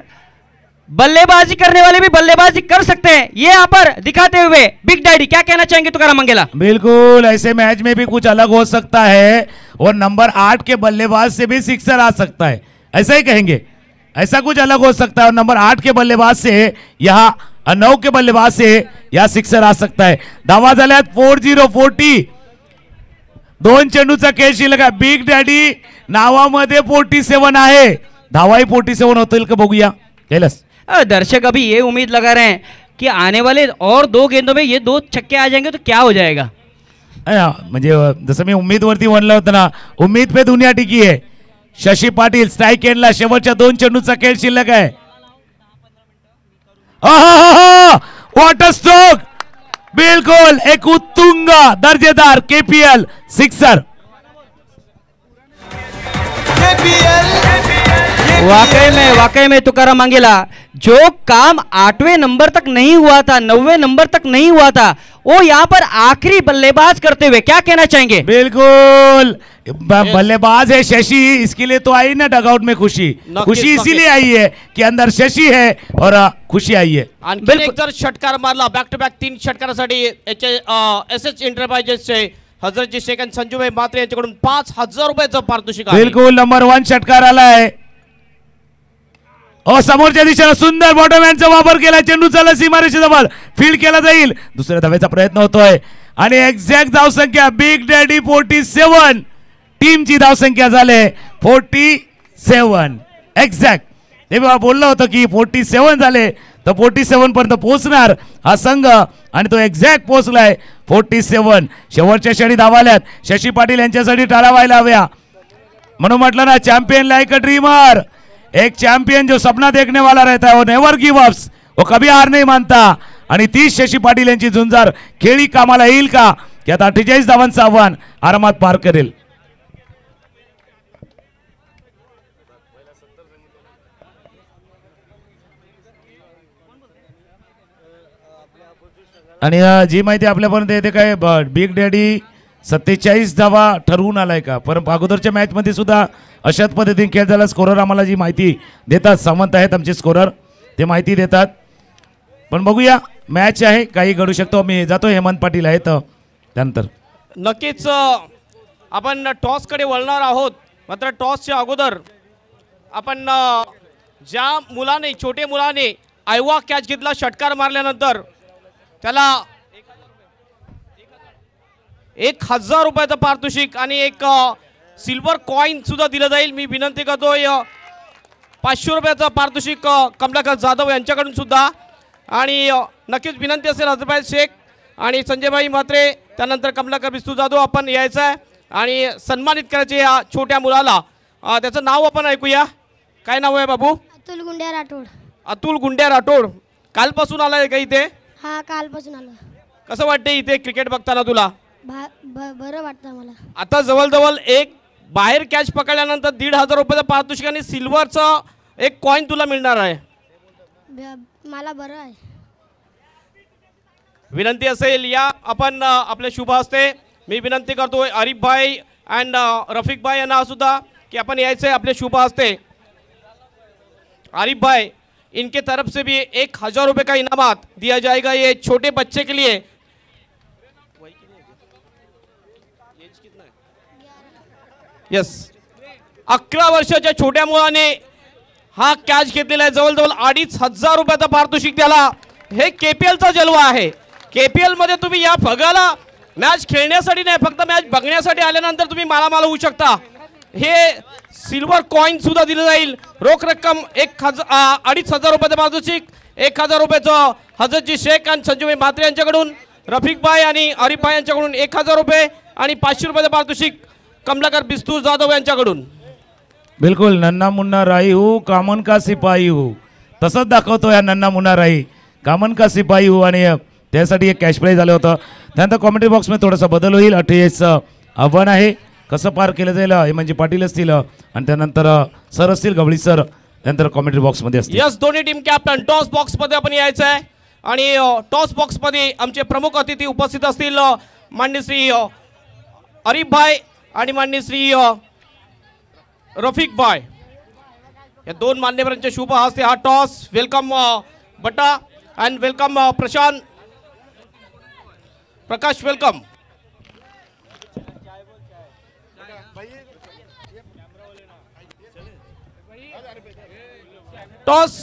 बल्लेबाजी करने वाले भी बल्लेबाजी कर सकते हैं. ये यहाँ पर दिखाते हुए बिग डैडी क्या कहना चाहेंगे तुकाराम मंगेला. बिल्कुल ऐसे मैच में भी कुछ अलग हो सकता है और नंबर 8 के बल्लेबाज से भी सिक्सर आ सकता है. ऐसा ही कहेंगे. ऐसा कुछ अलग हो सकता है और नंबर 8 के बल्लेबाज से यहाँ 9 के बल्लेबाज से या सिक्सर आ सकता है. धावा झाल्यात 40-40. 2 चेंडूचा खेळ शिल्लक आहे. बिग डॅडी नावामध्ये 47 आहे. धावाही 47 होतील का बघूया. कैलास दर्शक अभी ये उम्मीद लगा रहे हैं कि आने वाले और 2 गेंदों में ये 2 छक्के आ जाएंगे तो क्या हो जाएगा. म्हणजे जसं मी उम्मीदवरती म्हणलं होतं ना उम्मीद पे दुनिया टिकी आहे. शशी पाटील स्ट्राईक एंडला. शेवटच्या 2 चेंडूचा खेळ शिल्लक आहे. Water stroke. बिल्कुल एक उत्तुंग दर्जेदार KPL सिक्सर. वाकई में तुकाराम मंगेला जो काम 8वें नंबर तक नहीं हुआ था 9वें नंबर तक नहीं हुआ था वो यहाँ पर आखिरी बल्लेबाज करते हुए क्या कहना चाहेंगे. बिल्कुल बल्लेबाज है शशि. इसके लिए तो आई ना डगआउट में खुशी इसीलिए आई है कि अंदर शशि है और खुशी आई है. आणखी एक जर षटकार मारला बॅक टू बॅक 3 षटकारासाठी SS एंटरप्राइजेसचे हजरतजी शेख आणि संजूभाई मात्रे यांच्याकडून 5000 रुपयाचं पारितोषिक आहे. बिल्कुल नंबर 1 षटकार आलाय. समोरच्या दिशेला सुंदर बॉटमहॅनचा वापर केला. चेंडू चालला सीमारेषेच्या जवळ फील्ड केला जाईल. दुसऱ्या धावेचा प्रयत्न होतोय आणि एक्झॅक्ट धावसंख्या बिग डॅडी 47. टीमची धावसंख्या झाले 47 एक्झॅक्ट. ते बोललं होतं की 47 झाले तर 47 पर्यंत पोहोचणार हा संघ आणि तो एक्झॅक्ट पोहोचलाय 47. शेवटच्या क्षणी धावाल्यात. शशी पाटील यांच्यासाठी टाळ्या व्हायला हव्या. म्हणून म्हटलं ना चॅम्पियन लाइक अ ड्रीमर. एक चैंपियन जो सपना देखने वाला रहता है वो नेवर गिव अप्स. वो कभी हार नहीं मानता. आणि 30 शशी पाटील यांची झुंजार खेळी कामाला येईल का की आता 48 धावांचं आव्हान आरामात पार करेल. आणि जी माहिती आपल्यापर्यंत येते काय बिग डॅडी 47 धावा ठरवून आलाय का. पण अगोदरच्या मॅच मध्ये सुद्धा अशाच पद्धतीने खेळ झाला. स्कोरर आम्हाला जी माहिती देतात सावंत आहेत आमचे स्कोरर ते माहिती देतात. पण बघूया मॅच आहे, काही घडू शकतो. मी जातो, हेमंत पाटील आहेत त्यानंतर. नक्कीच आपण टॉसकडे वळणार आहोत. मात्र टॉसच्या अगोदर आपण ज्या मुलाने, छोटे मुलाने आयवा कॅच घेतला, षटकार मारल्यानंतर त्याला 1000 रुपयाचं पारितोषिक आणि एक सिल्वर कॉइन सुद्धा दिलं जाईल. मी विनंती करतोय 500 रुपयाचं पारितोषिक कमलाकर जाधव यांच्याकडून सुद्धा. आणि नक्कीच विनंती असेल हजरभाई शेख आणि संजयभाई म्हात्रे, त्यानंतर कमलाकर बिस्तू जाधव आपण यायचं आहे आणि सन्मानित करायचे या छोट्या मुलाला. त्याचं नाव आपण ऐकूया. काय नाव आहे बाबू? अतुल गुंड्या राठोड. अतुल गुंड्या राठोड. कालपासून आलाय का इथे? हा, कालपासून आलो. कसं वाटतंय इथे क्रिकेट बघताना तुला? बरं वाटतं मला. आता जवळजवळ एक बाहेर कॅच पकडल्यानंतर 1500 रुपयाचं पारितोषिक आणि सिल्वरचं एक कॉइन तुला मिळणार आहे. मला बरं आहे. विनंती असेल या आपण आपल्या शुभ हस्ते मी विनंती करतोय आरिफ भाई अँड रफीक भाई यांना सुद्धा कि अपन यायचे अपने शुभ हस्ते. आरिफ भाई, इनके तरफ से भी 1000 रुपये का इनामात दिया जाएगा ये छोटे बच्चे के लिए. यस, 11 वर्षाच्या छोट्या मुलाने हा कॅच घेतलेला आहे. जवळजवळ 2500 रुपयाचं पारितोषिक त्याला. हे केपीएलचा जलवा आहे. केपीएल मध्ये तुम्ही या फगाला मॅच खेळण्यासाठी नाही, फक्त मॅच बघण्यासाठी आल्यानंतर तुम्ही मालामाल होऊ शकता. हे सिल्वर कॉइन सुद्धा दिलं जाईल. रोख रक्कम 2500 रुपयाचं पारितोषिक, 1000 रुपयाचं हजरतजी शेख आणि संजूभाई म्हात्रे यांच्याकडून, रफीक भाई आणि आरिफ भाई यांच्याकडून 1000 रुपये आणि 500 रुपयाचं पारितोषिक कमलाकर बिस्तू जाधव यांच्याकडून. बिलकुल नन्ना मुन्ना राई हो, कामन का सिपाही हो, तसंच दाखवतो या नन्ना मुन्ना राई, कामन का सिपाही हो. आणि त्यासाठी एक कॅश प्राईज आलं होतं. त्यानंतर कॉमेंट्री बॉक्समध्ये थोडासा बदल होईल. 28 आव्हान आहे, कसं पार केलं जाईल हेमंतजी पाटील असतील आणि त्यानंतर सर असतील गवळी सर, त्यानंतर कॉमेंट्री बॉक्समध्ये असतील. यस, दोन्ही टीम कॅप्टन टॉस बॉक्समध्ये आपण यायचं आहे आणि टॉस बॉक्समध्ये आमचे प्रमुख अतिथी उपस्थित असतील माननीय श्री आरिफ भाई आणि माननीय श्री रफीक भाई. या दोन मान्यवरांच्या शुभ हस्ते हा टॉस. वेलकम बटा and welcome Prashant, Prakash welcome. Toss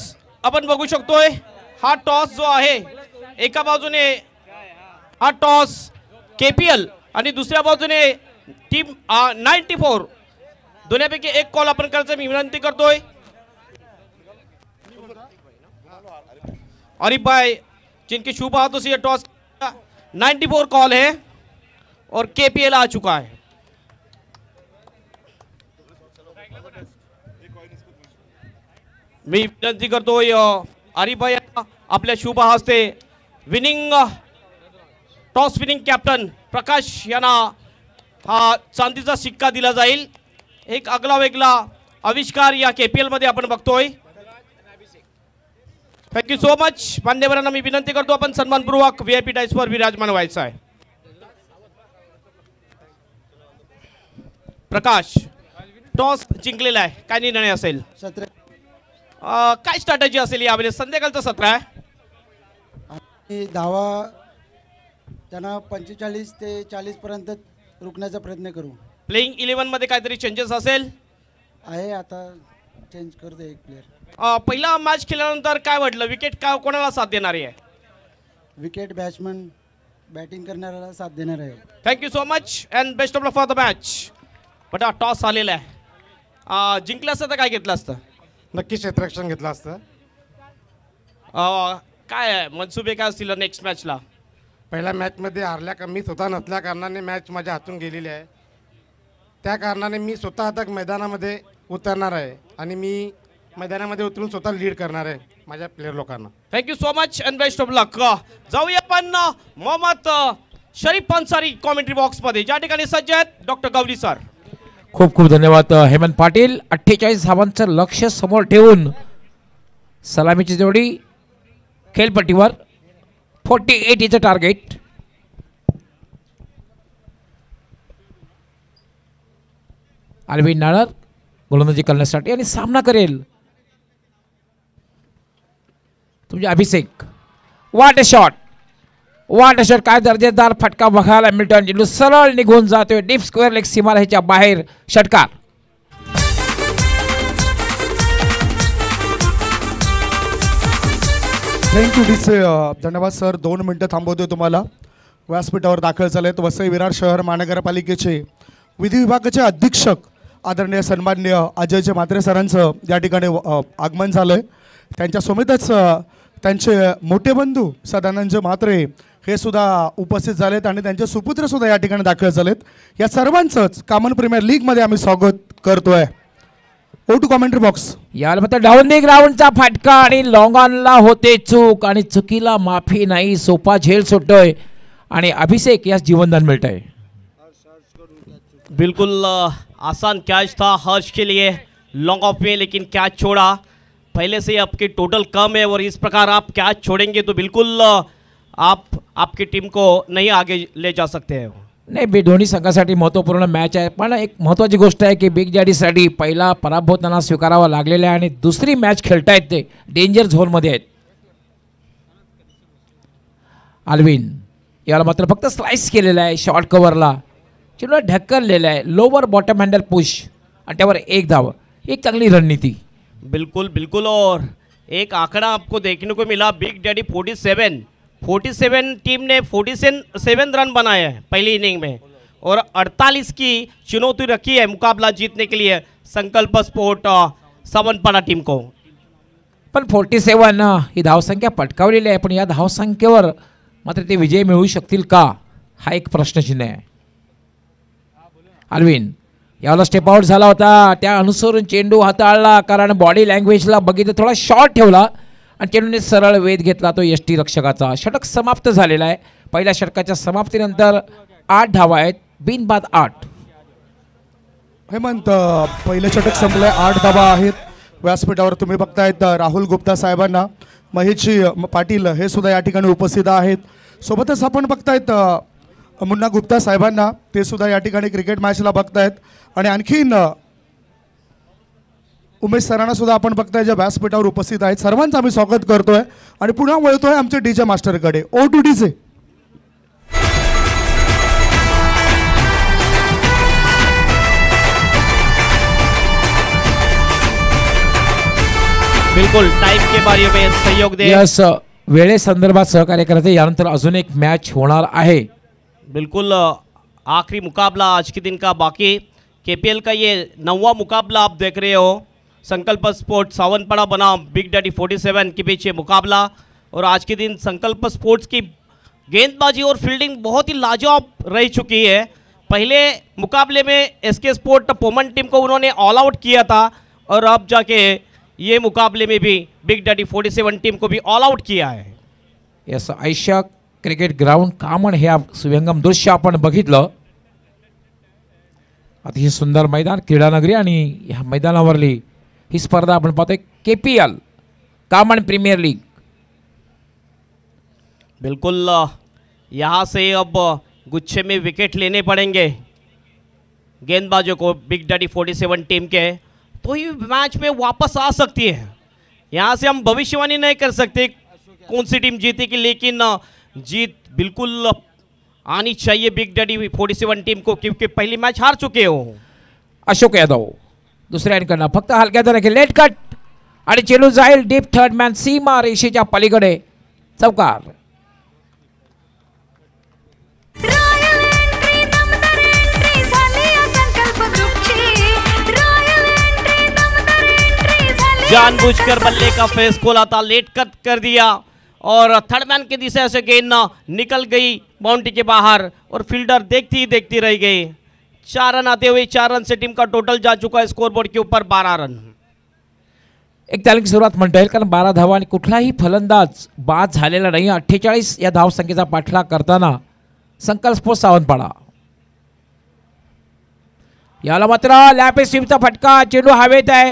आपण बघू शकतोय. हा टॉस जो आहे एका बाजूने हा टॉस केपीएल आणि दुसऱ्या बाजूने टीम 94. दोन्हीपैकी एक कॉल आपण करायचं मी विनंती करतोय. आरिफ भाई जिनके शुभ हाथों से ये टॉस 94 कॉल है और केपीएल आ चुका है. मी विनंती करतोय आरिफ भाई आपल्या शुभ हस्ते विनिंग टॉस विनिंग कॅप्टन प्रकाश यांना हा चांदीचा सिक्का दिला जाईल. एक आगला वेगळा आविष्कार या केपीएल मध्ये आपण बघतोय. Thank you so much. मान्यवरांना मी विनंती करतो आपण सन्मानपूर्वक व्हीआयपी डायसवर विराजमान व्हायचं आहे. प्रकाश, टॉस जिंकलेला आहे, काय निर्णय असेल? काय स्ट्रॅटेजी असेल यावेळेस? संध्याकाळचं सत्र आहे. धावा त्यांना 45 ते 40 पर्यंत रोखण्याचा प्रयत्न करू. प्लेइंग 11 मध्ये काहीतरी चेंजेस असेल? आहे, आता चेंज करते एक प्लेयर. पहिला मॅच खेळल्यानंतर काय वाटलं? विकेट काय कोणाला साथ देणार आहे? विकेट बॅट्समन बॅटिंग करणाऱ्याला साथ देणार आहे. Thank you so much and best of luck for the match. But हा टॉस आलेला आहे, जिंकलं असतं तर काय घेतलं असतं? नक्की क्षेत्ररक्षण घेतलं असतं. काय मनसुबे काय असतील नेक्स्ट मॅचला? पहिल्या मॅचमध्ये हारल्या का मी स्वतः नसल्या कारणाने मॅच माझ्या हातून गेलेली आहे. त्या कारणाने मी स्वतः आता मैदानामध्ये उतरणार आहे आणि मी मैदानामध्ये उतरून स्वतः लीड करणार आहे माझ्या प्लेयर लोकांना. Thank you so much and best of luck. जाऊया आपण मोहम्मद शरीफ अन्सारी कॉमेंट्री बॉक्समध्ये, ज्या ठिकाणी सज्ज आहेत डॉक्टर गवली सर. खूप खूप धन्यवाद हेमंत पाटील. 48 धावांचं लक्ष समोर ठेवून सलामीची जोडी खेळपट्टीवर. 48 इज अ टार्गेट. अरविंद नाणार गोलंदाजी करण्यासाठी आणि सामना करेल तुमचे अभिषेक. वाट अ शॉट, वाट अ शॉट. काय दर्जेदार फटका बघायला मिळतो. चेंडू सरळ निघून जातोय डीप स्क्वेअर लेग सीमारेषेच्या बाहेर. षटकार. थँक्यू डीसे. धन्यवाद सर. 2 मिनटं थांबवतोय तुम्हाला. व्यासपीठावर दाखल झालेत वसई विरार शहर महानगरपालिकेचे विधी विभागाचे अधीक्षक आदरणीय सन्माननीय अजयचे म्हात्रे सरांचं या ठिकाणी आगमन झालं आहे. त्यांच्यासोबतच त्यांचे मोठे बंधू सदानंद म्हात्रे हे सुद्धा उपस्थित झालेत आणि त्यांचे सुपुत्र सुद्धा या ठिकाणी दाखल झालेत. या सर्वांचंच कॉमन प्रीमियर लीगमध्ये आम्ही स्वागत करतोय. O two commentary box. याला फक्त डाऊन दी ग्राउंडचा फटका आणि लॉंग ऑनला होते चूक आणि चुकीला माफी नाही. सोपा झेल सुटतोय आणि अभिषेक यास जीवनदान मिळत आहे. बिल्कुल आसान कैच था हर्ष के लिए लॉन्ग ऑफ में, लेकिन कैच छोड़ा. पहले से आपकी टोटल कम है और इस प्रकार आप कैच छोड़ेंगे तो बिल्कुल आप आपकी टीम को नहीं आगे ले जा सकते हैं. नाही, दोन्ही संघासाठी महत्त्वपूर्ण मॅच आहे. पण एक महत्त्वाची गोष्ट आहे की बिग डॅडीसाठी पहिला पराभव त्यांना स्वीकारावा लागलेला आहे आणि दुसरी मॅच खेळतायत ते डेंजर झोनमध्ये आहेत. अल्विन याला मात्र फक्त स्लाइस केलेला आहे शॉर्ट कव्हरला. चेंडू ढकललेला आहे. लोअर बॉटम हँडल पुश आणि त्यावर 1 धाव. एक चांगली रणनीती. बिल्कुल बिल्कुल. और एक आंकड़ा आपको देखने को मिला. बिग डैडी 47 टीम ने 47 रन बनाए हैं पहली इनिंग में और 48 की चुनौती रखी है मुकाबला जीतने के लिए संकल्प स्पोर्ट सावनपाडा टीम को. पण 47 ही धावसंख्या पटकावलेली आहे. पण या धावसंख्येवर मात्र ते विजय मिळवू शकतील का हा एक प्रश्नचिन्ह आहे. अल्विन याला स्टेप आउट झाला होता. त्या अनुसरून चेंडू हाताळला कारण बॉडी लँग्वेजला बघितलं थोडा शॉर्ट ठेवला आणि चेंडूने सरळ वेध घेतला तो यष्टी रक्षकाचा. षटक समाप्त झालेला आहे. पहिल्या षटकाच्या समाप्तीनंतर 8 धावा आहेत. बिनबाद 8. हेमंत पहिलं षटक संपलंय. 8 धावा आहेत. व्यासपीठावर तुम्ही बघतायत राहुल गुप्ता साहेबांना, महेशजी पाटील हे सुद्धा या ठिकाणी उपस्थित आहेत. सोबतच आपण बघतायत मुन्ना गुप्ता साहेबांना, ते सुद्धा या ठिकाणी क्रिकेट मॅचला बघतायत. आणि आणखीन उमेश सरांना सुद्धा आपण बघताय ज्या व्यासपीठावर उपस्थित आहेत. सर्वांचं आम्ही स्वागत करतोय आणि पुन्हा वळतोय आमचे डीजे मास्टरकडे. Over to DJ. बिल्कुल टाइम के बारे में सहयोग दे. यस, वेळेसंदर्भात सहकार्य करायचे. यानंतर अजून एक मॅच होणार आहे. बिल्कुल आखिरी मुकाबला आज के दिन का बाकी. केपीएल का ये 9वां मुकाबला आप देख रहे हो. संकल्प स्पोर्ट्स सावनपाड़ा बनाम बिग डैडी 47 के बीच ये मुकाबला. और आज के दिन संकल्प स्पोर्ट्स की गेंदबाजी और फील्डिंग बहुत ही लाजवाब रह चुकी है. पहले मुकाबले में एसके स्पोर्ट पोमन टीम को उन्होंने ऑल आउट किया था और अब जाके ये मुकाबले में भी बिग डैडी 47 टीम को भी ऑल आउट किया है. यस, आयशा क्रिकेट ग्राउंड कामण हे सुव्यंगम दृश्य आपण बघितलं. अतिशय सुंदर मैदान, क्रीडानगरी आणि ह्या मैदानावरली ही स्पर्धा आपण पाहतोय केपीएल कामण प्रीमियर लीग. बिल्कुल यहाँ से अब गुच्छे में विकेट लेने पड़ेंगे गेंदबाजों को बिग डैडी 47 टीम के, तो ही मैच में वापस आ सकती है. यहाँ से हम भविष्यवाणी नहीं कर सकते कौन सी टीम जीतेगी, लेकिन जीत बिल्कुल आनी चाहिए बिग डैडी 47 टीम को, क्योंकि पहली मैच हार चुके हो. अशोक यादव दुसऱ्या एंडकडनं फक्त हलक्या दराने लेट कट आणि चेंडू जाईल डीप थर्ड मॅन सीमा रेषेच्या पलीकडे. चौकार. जानबूझकर बल्ले का फेस खोला था, लेट कट कर दिया और थर्ड मैन की दिशा से गेंद निकल गई बाउंड्री के बाहर और फील्डर देखती ही देखती रह गई. 4 रन आते हुए 4 रन से टीम का टोटल जा चुका है स्कोरबोर्ड के ऊपर 12 रन. एक तालीम सुरुवात म्हणता येईल कारण 12 धावा आणि कुठलाही फलंदाज बाद झालेला नाही. 48 या धावसंख्येचा पाठलाग करताना संकल्प स्पोर्ट्स सावंतपाडा. याला मात्र लॅपे स्वीपचा फटका, चेंडू हवेत आहे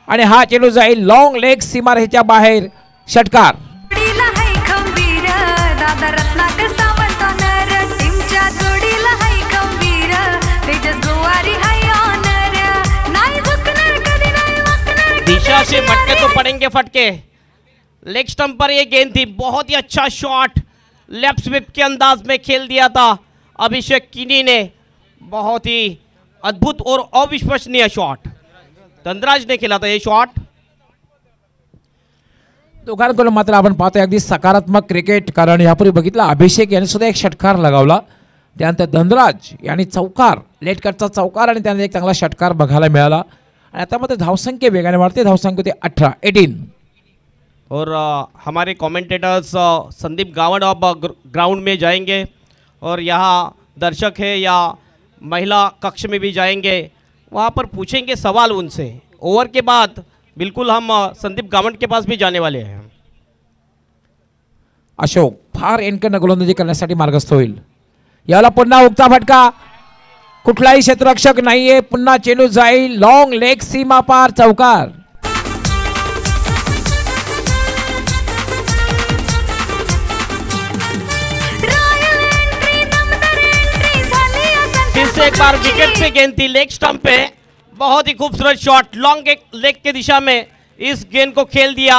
आणि हा चेंडू जाईल लॉंग लेग सीमारेषेच्या बाहेर. षटकार. दिशा से मटके तो पड़ेंगे फटके. लेग स्टंप पर ये गेंद थी, बहुत ही अच्छा शॉट लेफ्ट स्विप के अंदाज में खेल दिया था अभिषेक किनी ने। बहुत ही अद्भुत और अविश्वसनीय शॉट धनराज ने खेला था ये शॉट। दोघांकडून मात्र आपण पाहतोय अगदी सकारात्मक क्रिकेट, कारण यापूर्वी बघितलं अभिषेक यांनी सुद्धा एक षटकार लगावला, त्यानंतर धनराज यांनी चौकार, लेट कटचा चौकार आणि त्यानंतर एक चांगला षटकार बघायला मिळाला आणि आता मात्र धावसंख्या वेगाने वाढते, धावसंख्या होते 18 और हमारे कमेंटेटर्स संदीप गावड़ अब ग्राउंड में जाएंगे और यहाँ दर्शक है या महिला कक्ष में भी जाएंगे, वहाँ पर पूछेंगे सवाल उनसे। ओवर के बाद बिल्कुल हम संदीप गावड़ के पास भी जाने वाले हैं। अशोक फार एनकडनं गोलंदाजी करण्यासाठी मार्गस्थ होईल। याला पुन्हा उगता फटका, कुठलाही क्षेत्ररक्षक नाहीये, पुन्हा चेंडू जाईल लॉंग लेग सीमा पार चौकार। फिर से एक बार विकेट पे गेंद थी, लेग स्टंप पे बहुत ही खूबसूरत शॉट लॉन्ग लेग के दिशा में इस गेंद को खेल दिया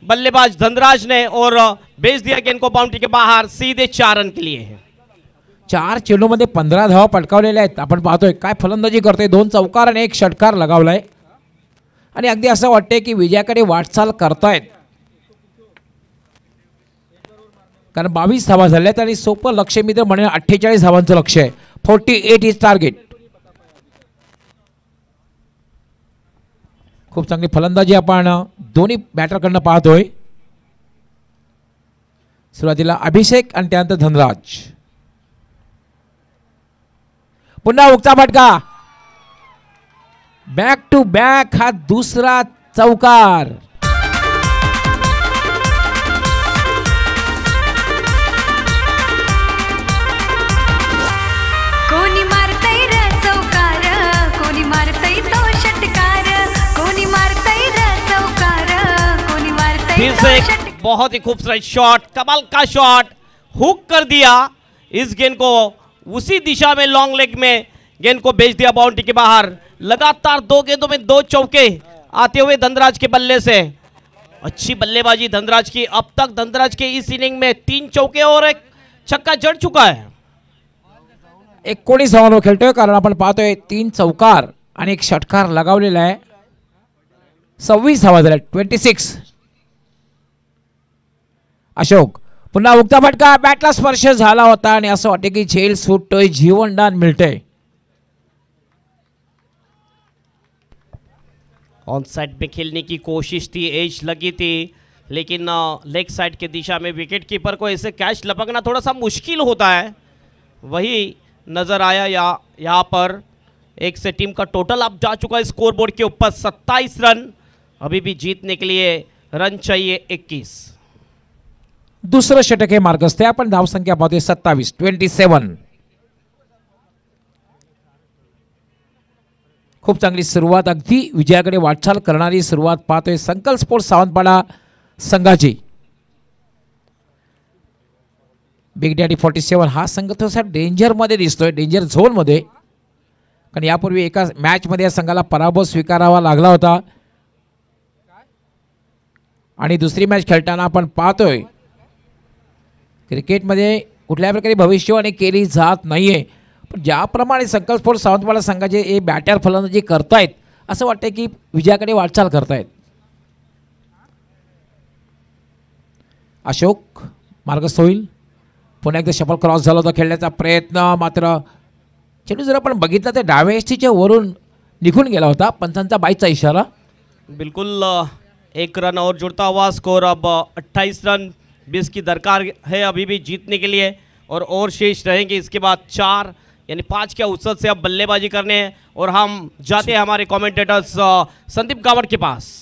बल्लेबाज धनराज ने और भेज दिया गेंद को बाउंड्री के बाहर सीधे 4 रन के लिए। 4 चेंडूमध्ये 15 धावा पटकावलेल्या आहेत। आपण पाहतोय काय फलंदाजी करतोय, 2 चौकार आणि 1 षटकार लगावलाय आणि अगदी असं वाटतंय की विजयाकडे वाटचाल करतायत, कारण 22 धावा झाल्यात आणि सोपं लक्ष्य मी तर म्हणेन 48 धावांचं लक्ष्य आहे। 48 इज टार्गेट। खूप चांगली फलंदाजी आपण दोन्ही बॅटरकडनं पाहतोय। सुरुवातीला अभिषेक आणि त्यानंतर धनराज। पुन्हा उगता फटका, बॅक टू बॅक हा दुसरा चौकार। कोणी मारतय रे चौकार, कोणी मारतय तो षटकार, कोणी मारतय रे चौकार, कोणी मारतय फिर तो से एक षटकार। बहुत ही खूबसूरत शॉट, कमाल का शॉट, हुक कर दिया इस गेंद को, उसी दिशा में लॉन्ग लेग में गेंद को भेज दिया बाउंड्री के बाहर। लगातार 2 गेंदों में 2 चौके आते हुए धनराज के बल्ले से। अच्छी बल्लेबाजी धनराज की, अब तक धनराज के इस इनिंग में 3 चौके और 1 छक्का जड़ चुका है। 19 धावांवर खेळतोय, कारण आपण पाहतोय 3 चौकार आणि 1 षटकार लगावलेला आहे। 26 धावा झाल्या, 26। अशोक पुन्हा उगता फटका, बॅटला स्पर्श झाला होता आणि असं वाटतं की झेल सुटतोय, जीवनदान मिळतंय। ऑन साइड में खेलने की कोशिश थी, एज लगी थी, लेकिन लेग साइड के दिशा में विकेट कीपर को ऐसे कैच लपकना थोड़ा सा मुश्किल होता है, वही नज़र आया यहाँ पर। 1 से टीम का टोटल अब जा चुका है स्कोर बोर्ड के ऊपर 27 रन। अभी भी जीतने के लिए रन चाहिए 21। दुसरं षटक हे मार्गस्थ आहे। आपण धावसंख्या पाहतोय 27। खूप चांगली सुरुवात, अगदी विजयाकडे वाटचाल करणारी सुरुवात पाहतोय संकल्प स्पोर्ट्स सावंतवाडा संघाची। बिग डॅडी 47 हा संघ थोडासा डेंजरमध्ये दिसतोय, डेंजर झोनमध्ये, कारण यापूर्वी एका मॅचमध्ये या संघाला पराभव स्वीकारावा लागला होता आणि दुसरी मॅच खेळताना आपण पाहतोय क्रिकेटमध्ये कुठल्या प्रकारे भविष्यवाणी केली जात नाहीये, पण ज्याप्रमाणे संकल्प स्पोर्ट्स सावंतवाडा संघाचे हे बॅटर फलंदाजी करतायत, असं वाटतंय की विजयाकडे वाटचाल करतायत। अशोक मार्गस्थ होईल, पुन्हा एकदा शफल क्रॉस झाला होता, खेळण्याचा प्रयत्न, मात्र चेंडू जर आपण बघितला तर डाव्या एसटीच्या वरून निघून गेला होता, पंचांचा 22चा इशारा। बिल्कुल 1 रन और जुड़ता हुआ स्कोर, अब 28 रन 20 की दरकार है अभी भी जीतने के लिए, और शेष रहेंगे इसके बाद 4 यानी 5 के औसत से अब बल्लेबाजी करने हैं। और हम जाते हैं हमारे कमेंटेटर्स संदीप गावड़ के पास।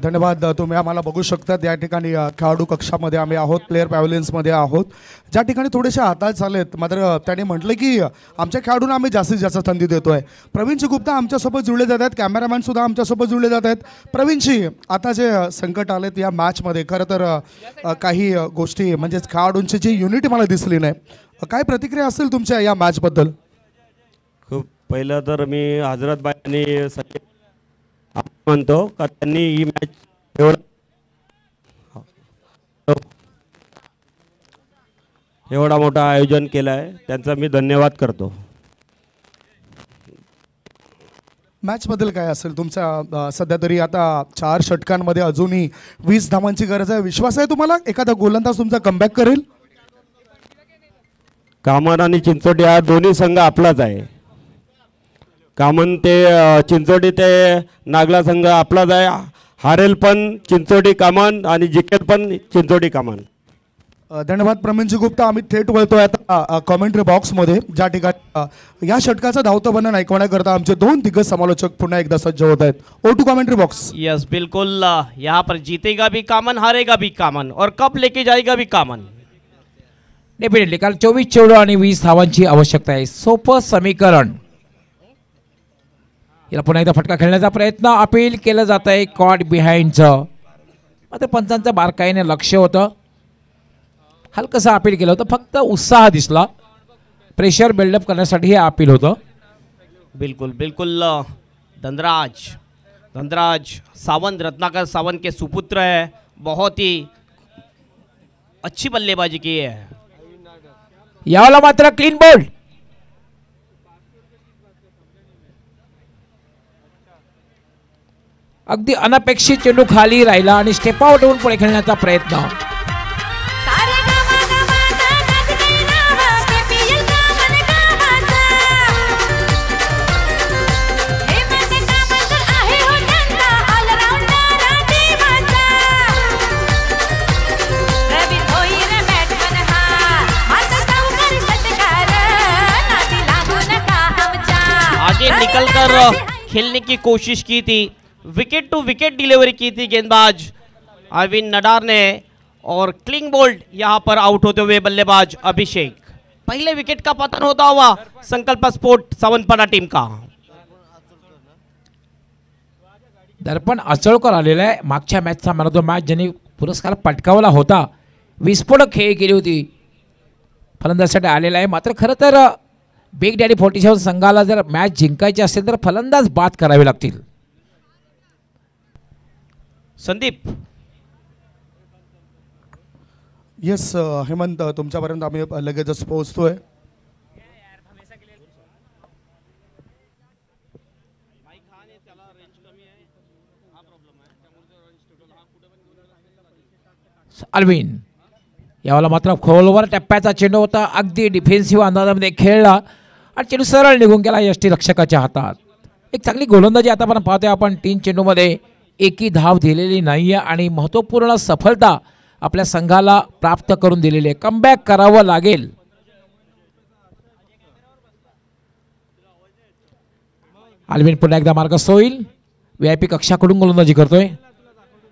धन्यवाद। तुम्ही आम्हाला बघू शकतात या ठिकाणी खेळाडू कक्षामध्ये आम्ही आहोत, प्लेयर पॅव्हलियन्समध्ये आहोत, ज्या ठिकाणी थोडेसे हाताळ चालेत, मात्र त्याने म्हटलं की आमच्या खेळाडूंना आम्ही जास्तीत जास्त संधी देतोय। प्रवीणजी गुप्ता आमच्यासोबत जुळले जात आहेत, कॅमेरामॅनसुद्धा आमच्यासोबत जुळले जात आहेत। प्रवीणजी, आता जे संकट आलेत या मॅचमध्ये, खरं तर काही गोष्टी म्हणजेच खेळाडूंची जी युनिटी मला दिसली नाही, काय प्रतिक्रिया असेल तुमच्या या मॅचबद्दल? खूप पहिलं तर मी हजरतबाई आणि सचिन म्हणतो का त्यांनी ही मॅच एवढं एवढा मोठा आयोजन केलं आहे त्यांचा मी धन्यवाद करतो. मॅचबद्दल काय असेल तुमच्या सध्या तरी आता 4 षटकांमध्ये अजूनही 20 धावांची गरज आहे. विश्वास आहे तुम्हाला एखादा गोलंदाज तुमचा कमबॅक करेल? कामन आणि चिंचोटी हा दोन्ही संघ आपलाच आहे. कामन ते चिंचोटी ते नागला संघ आपलाच आहे. हारेल पण चिंचोटी कामन आणि जिंकेल पण चिंचोटी कामन. धन्यवाद प्रवीणजी गुप्ता. आम्ही थेट वळतोय आता कॉमेंट्री बॉक्समध्ये, ज्या ठिकाणी या षटकाचं धावतं वर्णन ऐकवण्याकरता आमचे 2 दिग्गज समालोचक पुन्हा एकदा सज्ज होत आहेत. O two commentary box. Yes बिल्कुल, यहाँ पर जीतेगा भी कामन, हारेगा भी कामन और कप लेके जाएगा भी कामन. डेफिनेटली काल 24 चेंडू आणि 20 धावांची आवश्यकता आहे. सोपं समीकरण. याला पुन्हा एकदा फटका खेळण्याचा प्रयत्न अपील केलं जात आहे कॉट बिहाइंडचं. मात्र पंचांचं बारकाईने लक्ष होतं. हलकंसं अपील केलं होतं, फक्त उत्साह दिसला. प्रेशर बिल्डअप करण्यासाठी हे अपील होतं. बिल्कुल बिल्कुल. धनराज सावंत, रत्नाकर सावंत के सुपुत्र है. बहुत ही अच्छी बल्लेबाजी की है. यावेळेला मात्र क्लीन बोल्ड. अगदी अनपेक्षित चेंडू खाली राहिला आणि स्टेप आउट होऊन पुढे खेळण्याचा प्रयत्न. आगे निकलकर खेलने की कोशिश की थी, विकेट टू विकेट डिलीवरी की थी गेंदबाज अरविंद नडार ने, और क्लिंग बोल्ट यहां पर आउट होते हुए बल्लेबाज अभिषेक. पहले विकेट का पतन होता हुआ संकल्प स्पोर्ट सावंतपाडा टीम का. दर्पण अचळकर आलेला आहे. मागच्या मॅचचा मॅन ऑफ द मॅच ज्यांनी पुरस्कार पटकावला होता, विस्फोटक खेळ केली होती, फलंदाजासाठी आलेला आहे. मात्र खरं तर बिग डॅडी 47 संघाला जर मॅच जिंकायची असेल तर फलंदाज बाद करावे लागतील. संदीप. येस हेमंत, तुमच्यापर्यंत आम्ही लगेचच पोहोचतोय. अल्विन यावेळेला मात्र खोलवर टप्प्याचा चेंडू होता. अगदी डिफेन्सिव्ह अंदाजामध्ये खेळला आणि चेंडू सरळ निघून गेला यष्टीरक्षकाच्या हातात. एक चांगली गोलंदाजी आतापर्यंत पाहतोय आपण. 3 चेंडूमध्ये एकही धाव दिलेली नाही आहे आणि महत्त्वपूर्ण सफलता आपल्या संघाला प्राप्त करून दिलेली आहे. कमबॅक करावं लागेल. अल्विन पुन्हा एकदा मार्गस्थ होईल. VIP कक्षाकडून गोलंदाजी करतोय.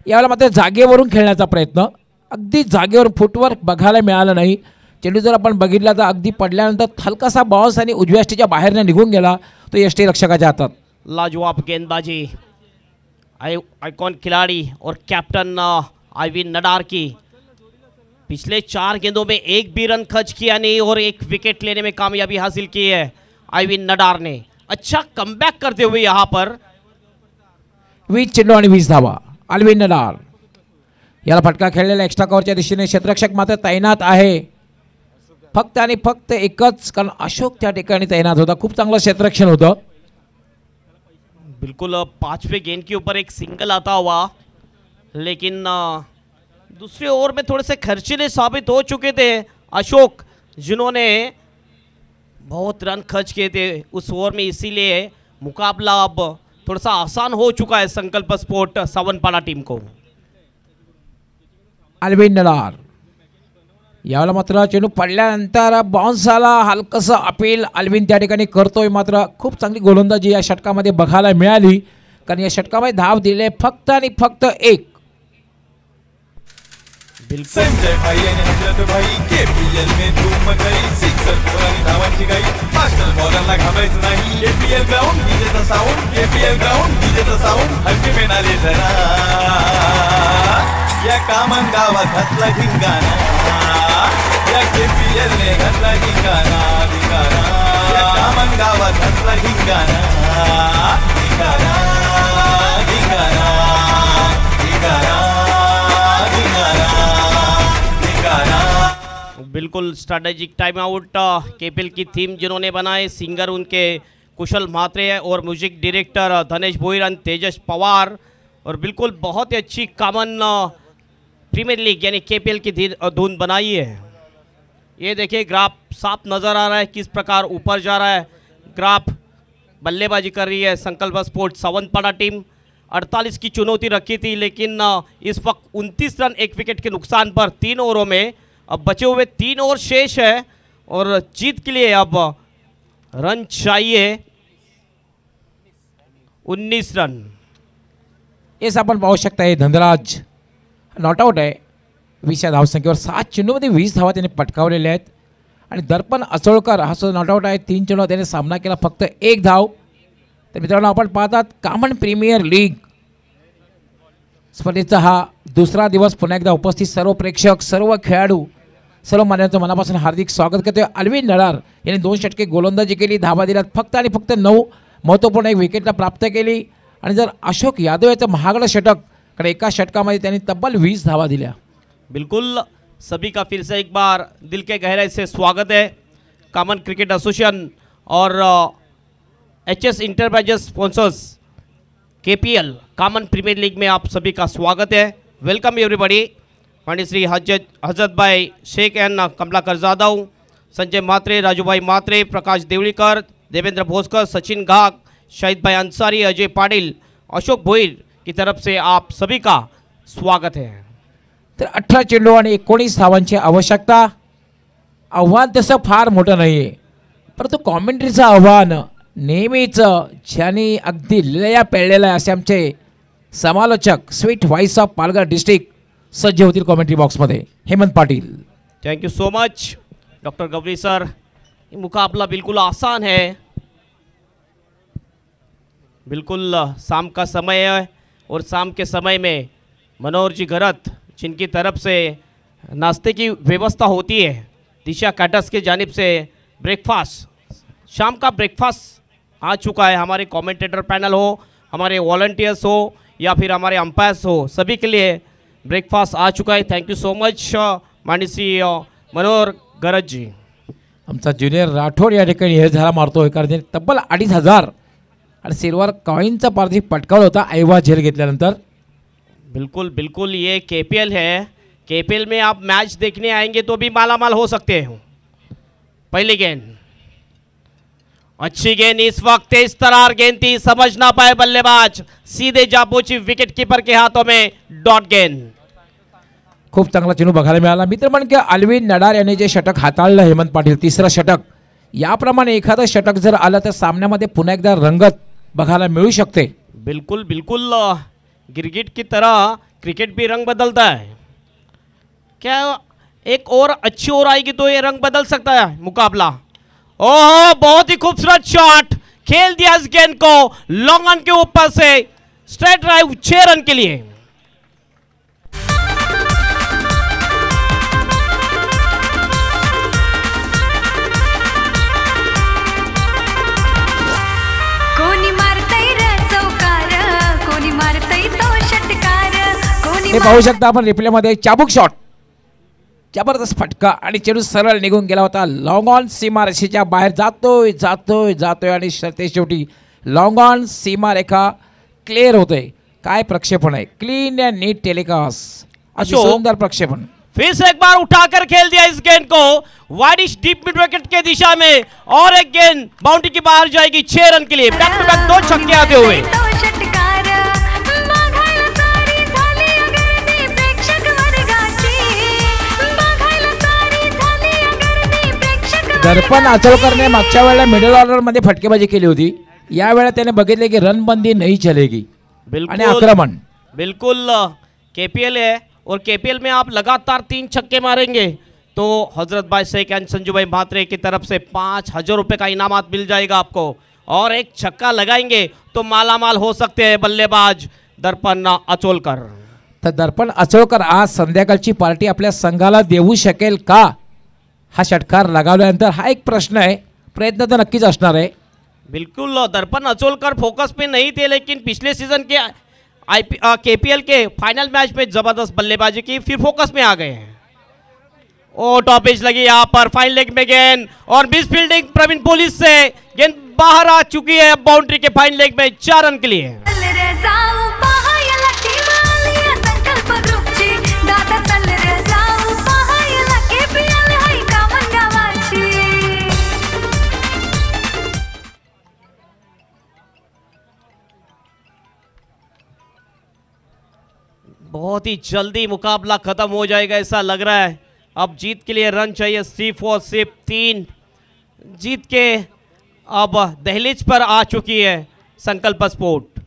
यावेळेला मात्र जागेवरून खेळण्याचा प्रयत्न. अगदी जागेवर फुटवर्क बघायला मिळालं नाही. चेंडू जर आपण बघितला तर अगदी पडल्यानंतर हलकासा बाउन्स आणि उजव्या यष्टीच्या बाहेरने निघून गेला तो यष्टीरक्षकाच्या हातात. लाजवाब गेंदबाजी आइकॉन खिलाड़ी और कैप्टन अरविंद नडार की. पिछले 4 गेंदों में एक भी रन खर्च किया नहीं और एक विकेट लेने में कामयाबी हासिल की है अरविंद नडार ने. अच्छा कमबैक करते हुए यहाँ पर 20 चेंडू आणि 20 धावा. अरविंद नडार याला फटका खेळलेला एक्स्ट्रा कव्हरच्या दिशेने क्षेत्ररक्षक मात्र तैनात आहे. फक्त आणि फक्त एकच, कारण अशोक त्या ठिकाणी तैनात होता. खूप चांगलं क्षेत्ररक्षण होतं. बिल्कुल 5वें गेंद के ऊपर एक सिंगल आता हुआ, लेकिन दूसरे ओवर में थोड़े से खर्चीले साबित हो चुके थे अशोक, जिन्होंने बहुत रन खर्च किए थे उस ओवर में. इसीलिए मुकाबला अब थोड़ा सा आसान हो चुका है संकल्प स्पोर्ट सावंतपाडा टीम को. अरविंद नडार यावेळेला मात्र चेंडू पडल्यानंतर बाउन्स आला. हलकंसं अपील अल्विन त्या ठिकाणी करतोय. मात्र खूप चांगली गोलंदाजी या षटकामध्ये बघायला मिळाली, कारण या षटकामध्ये धाव दिले फक्त आणि फक्त 1. संजय भाई आणि हजरत भाई KPL में धूम मचाई. सिक्सर पुरानी धावांची गाई. मास्टर बॉलरला घाबरायचं नाही. KPL ग्राउंड डीजेचा साऊंड. KPL ग्राउंड डीजेचा साऊंड. हलके मिळाले जरा या कामन गावात घातला धिंगाणा. या KPL ने घातला धिंगाणा. धिंगाणा या कामन गावात घातला धिंगाणा. धिंगाणा धिंगाणा धिंगाणा. बिल्कुल स्ट्रैटेजिक टाइम आउट केपीएल की थीम जिन्होंने बनाए, सिंगर उनके कुशल म्हात्रे है और म्यूजिक डायरेक्टर धनेश भोईर और तेजस पवार, और बिल्कुल बहुत ही अच्छी कॉमन प्रीमियर लीग यानी केपीएल की धुन बनाई है। ये देखिए ग्राफ साफ नज़र आ रहा है किस प्रकार ऊपर जा रहा है ग्राफ। बल्लेबाजी कर रही है संकल्प स्पोर्ट्स सावंतपाड़ा टीम। 48 की चुनौती रखी थी, लेकिन इस वक्त 29 रन 1 विकेट के नुकसान पर 3 ओवरों में। अब बचे हुए 3 ओवर शेष है और जीत के लिए अब रन चाहिए 19 रन। येस आपण पाहू शकता हे धनराज नॉट आउट आहे 20 या धावसंख्येवर। 7 चेंडूमध्ये 20 धावा त्याने पटकावलेल्या आहेत आणि दर्पण अचोळकर हा सुद्धा नॉट आउट आहे। 3 चेंडू त्याने सामना केला, फक्त 1 धाव। तर मित्रांनो आपण पाहतात कॉमन प्रीमियर लीग स्पर्धेचा हा दुसरा दिवस। पुन्हा एकदा उपस्थित सर्व प्रेक्षक, सर्व खेळाडू, सर्व मान्यवरांचं मनापासून हार्दिक स्वागत करतोय। अल्विन नडार यांनी 2 षटके गोलंदाजी केली, धावा दिल्यात फक्त आणि फक्त 9, महत्त्वपूर्ण 1 विकेटला प्राप्त केली। आणि जर अशोक यादव याचं महागडं षटक, कारण एका षटकामध्ये त्यांनी तब्बल 20 धावा दिल्या। बिल्कुल सभी का फिर से एक बार दिल के गहराई से स्वागत है। कॉमन क्रिकेट एसोसिएशन और HS enterprises sponsors KPL common premier league में आप सभी का स्वागत है। Welcome everybody. Pandit Shri Hazrat bhai Shaikh N Kamlakar Jadhav, Sanjay Mhatre, Rajubhai Mhatre, Prakash Deolikar, Devendra Bhoskar, Sachin Ghag, Shahid bhai Ansari, Ajay Patil, Ashok Bhoir की तरफ से आप सभी का स्वागत है। तर 18 चेंडू आणि 19 धावांची आवश्यकता। आव्हान तसं फार मोठं नाही आहे, परंतु कॉमेंट्रीचं आव्हान नेहमीच ज्यांनी अगदी लया पेळलेलं आहे असे आमचे समालोचक sweet voice of Palghar district सज्ज होतील कॉमेंट्री बॉक्समध्ये। Hemant Patil, thank you so much doctor गवरी सर। ये मुकाबला बिल्कुल आसान है, बिल्कुल शाम का समय है और शाम के समय में मनोहर जी घरत जिनकी तरफ से नाश्ते की व्यवस्था होती है, दिशा कैटर्स के जानिब से ब्रेकफास्ट, शाम का ब्रेकफास्ट आ चुका है। हमारे कमेंटेटर पैनल हो, हमारे वॉलंटियर्स हो या फिर हमारे अंपायर्स हो, सभी के लिए ब्रेकफास्ट आ चुका है। थैंक यू सो मच माननीय श्री मनोहर गरज जी। आमचा ज्युनियर राठोड या ठिकाणी हे झाला मारतोय, कारण त्याने तब्बल 2500 आणि सिल्वर कॉईनचा पारितोषिक पटकावला होता ऐवा झेल घेतल्यानंतर। बिल्कुल बिल्कुल, ये केपीएल है। केपीएल में आप मैच देखने आएंगे तो भी मालामाल हो सकते हो। पहली गेंद, अच्छी गेंद, इस वक्त तेज तरार गेंद थी, समझ ना पाए बल्लेबाज, सीधे जा पहुंची विकेट कीपर के हाथों में, डॉट गेंद। खूप चांगला चेंडू बघायला मिळाला। मित्र म्हणजे अल्विन नडार यांनी जे षटक हाताळलं हेमंत पाटील, तिसरं षटक, याप्रमाणे एखादं षटक जर आलं तर सामन्यामध्ये पुन्हा एकदा रंगत बघायला मिळू शकते। बिल्कुल बिल्कुल, गिरगिट की तरह क्रिकेट भी रंग बदलता है। क्या एक और अच्छी ओवर आएगी तो ये रंग बदल सकता है मुकाबला। ओह, बहुत ही खूबसूरत शॉट, खेल दिया इस गेंद को लॉन्ग ऑन के ऊपर से, स्ट्रेट ड्राइव 6 रन के लिए। कोणी मारतय रे चौकार, कोणी मारतय तो षटकार, कोणी हे पाहू शकता आपण रिप्लेमध्ये, चाबूक शॉट, जबरदस्त फटका आणि चेंडू सरळ निघून गेला होता। लॉंग ऑन सीमा रेषेच्या बाहेर जातोय जातोय जातोय आणि शेवटी long on Seema Rekha clear होतोय। काय प्रक्षेपण आहे, क्लीन एंड नीट टेलिकास्ट, अति सुंदर प्रक्षेपण। फिर से एक बार उठाकर खेल दिया इस गेंद को वाइडिश डीप मिड विकेट के दिशा में, और एक गेंद बाउंड्री के बाहर जाएगी 6 रन के लिए। बैक टू बैक 2 छक्के आते हुए। दर्पण अचोलकरने मागच्या वेळेला मिडल ऑर्डरमध्ये फटकेबाजी केली होती, या वेळेला त्याने बघितले की रणबंदी नहीं चलेगी आणि आक्रमण। बिल्कुल केपीएल है और केपीएल में आप लगातार 3 छक्के मारेंगे तो हजरत भाई शेख एंड संजू भाई म्हात्रे की तरफ से 5000 रुपये का इनामात मिल जाएगा आपको, और एक छक्का लगाएंगे तो मालामाल हो सकते हैं बल्लेबाज दर्पण अचोलकर। तर दर्पण अचोलकर आज संध्याकाळची पार्टी आपल्या संघाला देऊ शकेल का? हा षटकार लगावल्यानंतर हा एक प्रश्न आहे, प्रयत्न तर नक्कीच असणार आहे। बिल्कुल, दर्पण अचोलकर फोकस पे नहीं थे, लेकिन पिछले सीजन के केपीएल के फाइनल मैच में जबरदस्त बल्लेबाजी की, फिर फोकस में आ गए हैं। ओ टॉपेज लगी यहाँ पर, फाइन लेग में गेंद और मिस फील्डिंग प्रवीण पुलिस से, गेंद बाहर आ चुकी है बाउंड्री के फाइन लेग में 4 रन के लिए। बहुत ही जल्दी मुकाबला खत्म हो जाएगा ऐसा लग रहा है। अब जीत के लिए रन चाहिए, सिर्फ और सिर्फ 3। जीत के अब दहलीज पर आ चुकी है संकल्प स्पोर्ट।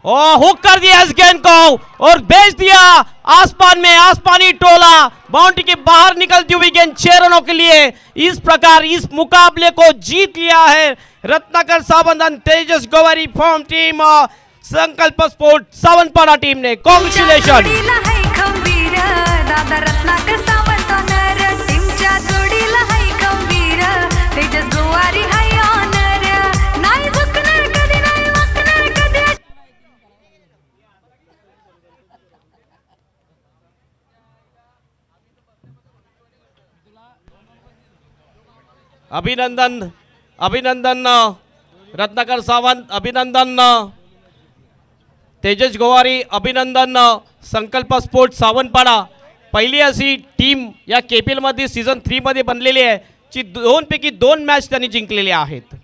और हुक कर दिया इस गेंद को और भेज दिया आसमान में, आसमानी टोला, बाउंड्री के बाहर निकलती हुई गेंद 6 रनों के लिए। इस प्रकार इस मुकाबले को जीत लिया है रत्नाकर सावंत तेजस गोवारी फॉर्म टीम संकल्प स्पोर्ट सावंतपाडा टीम ने। कॉन्ग्रेचुलेशन। अभिनंदन, अभिनंदन रत्नाकर सावंत, अभिनंदन तेजस गोवारी, अभिनंदन संकल्प स्पोर्ट सावंतपाडा। पहिली अशी टीम या KPL मध्ये सीझन 3 मध्ये बनलेली आहे जी 2 पैकी 2 मॅच त्यांनी जिंकलेले आहेत।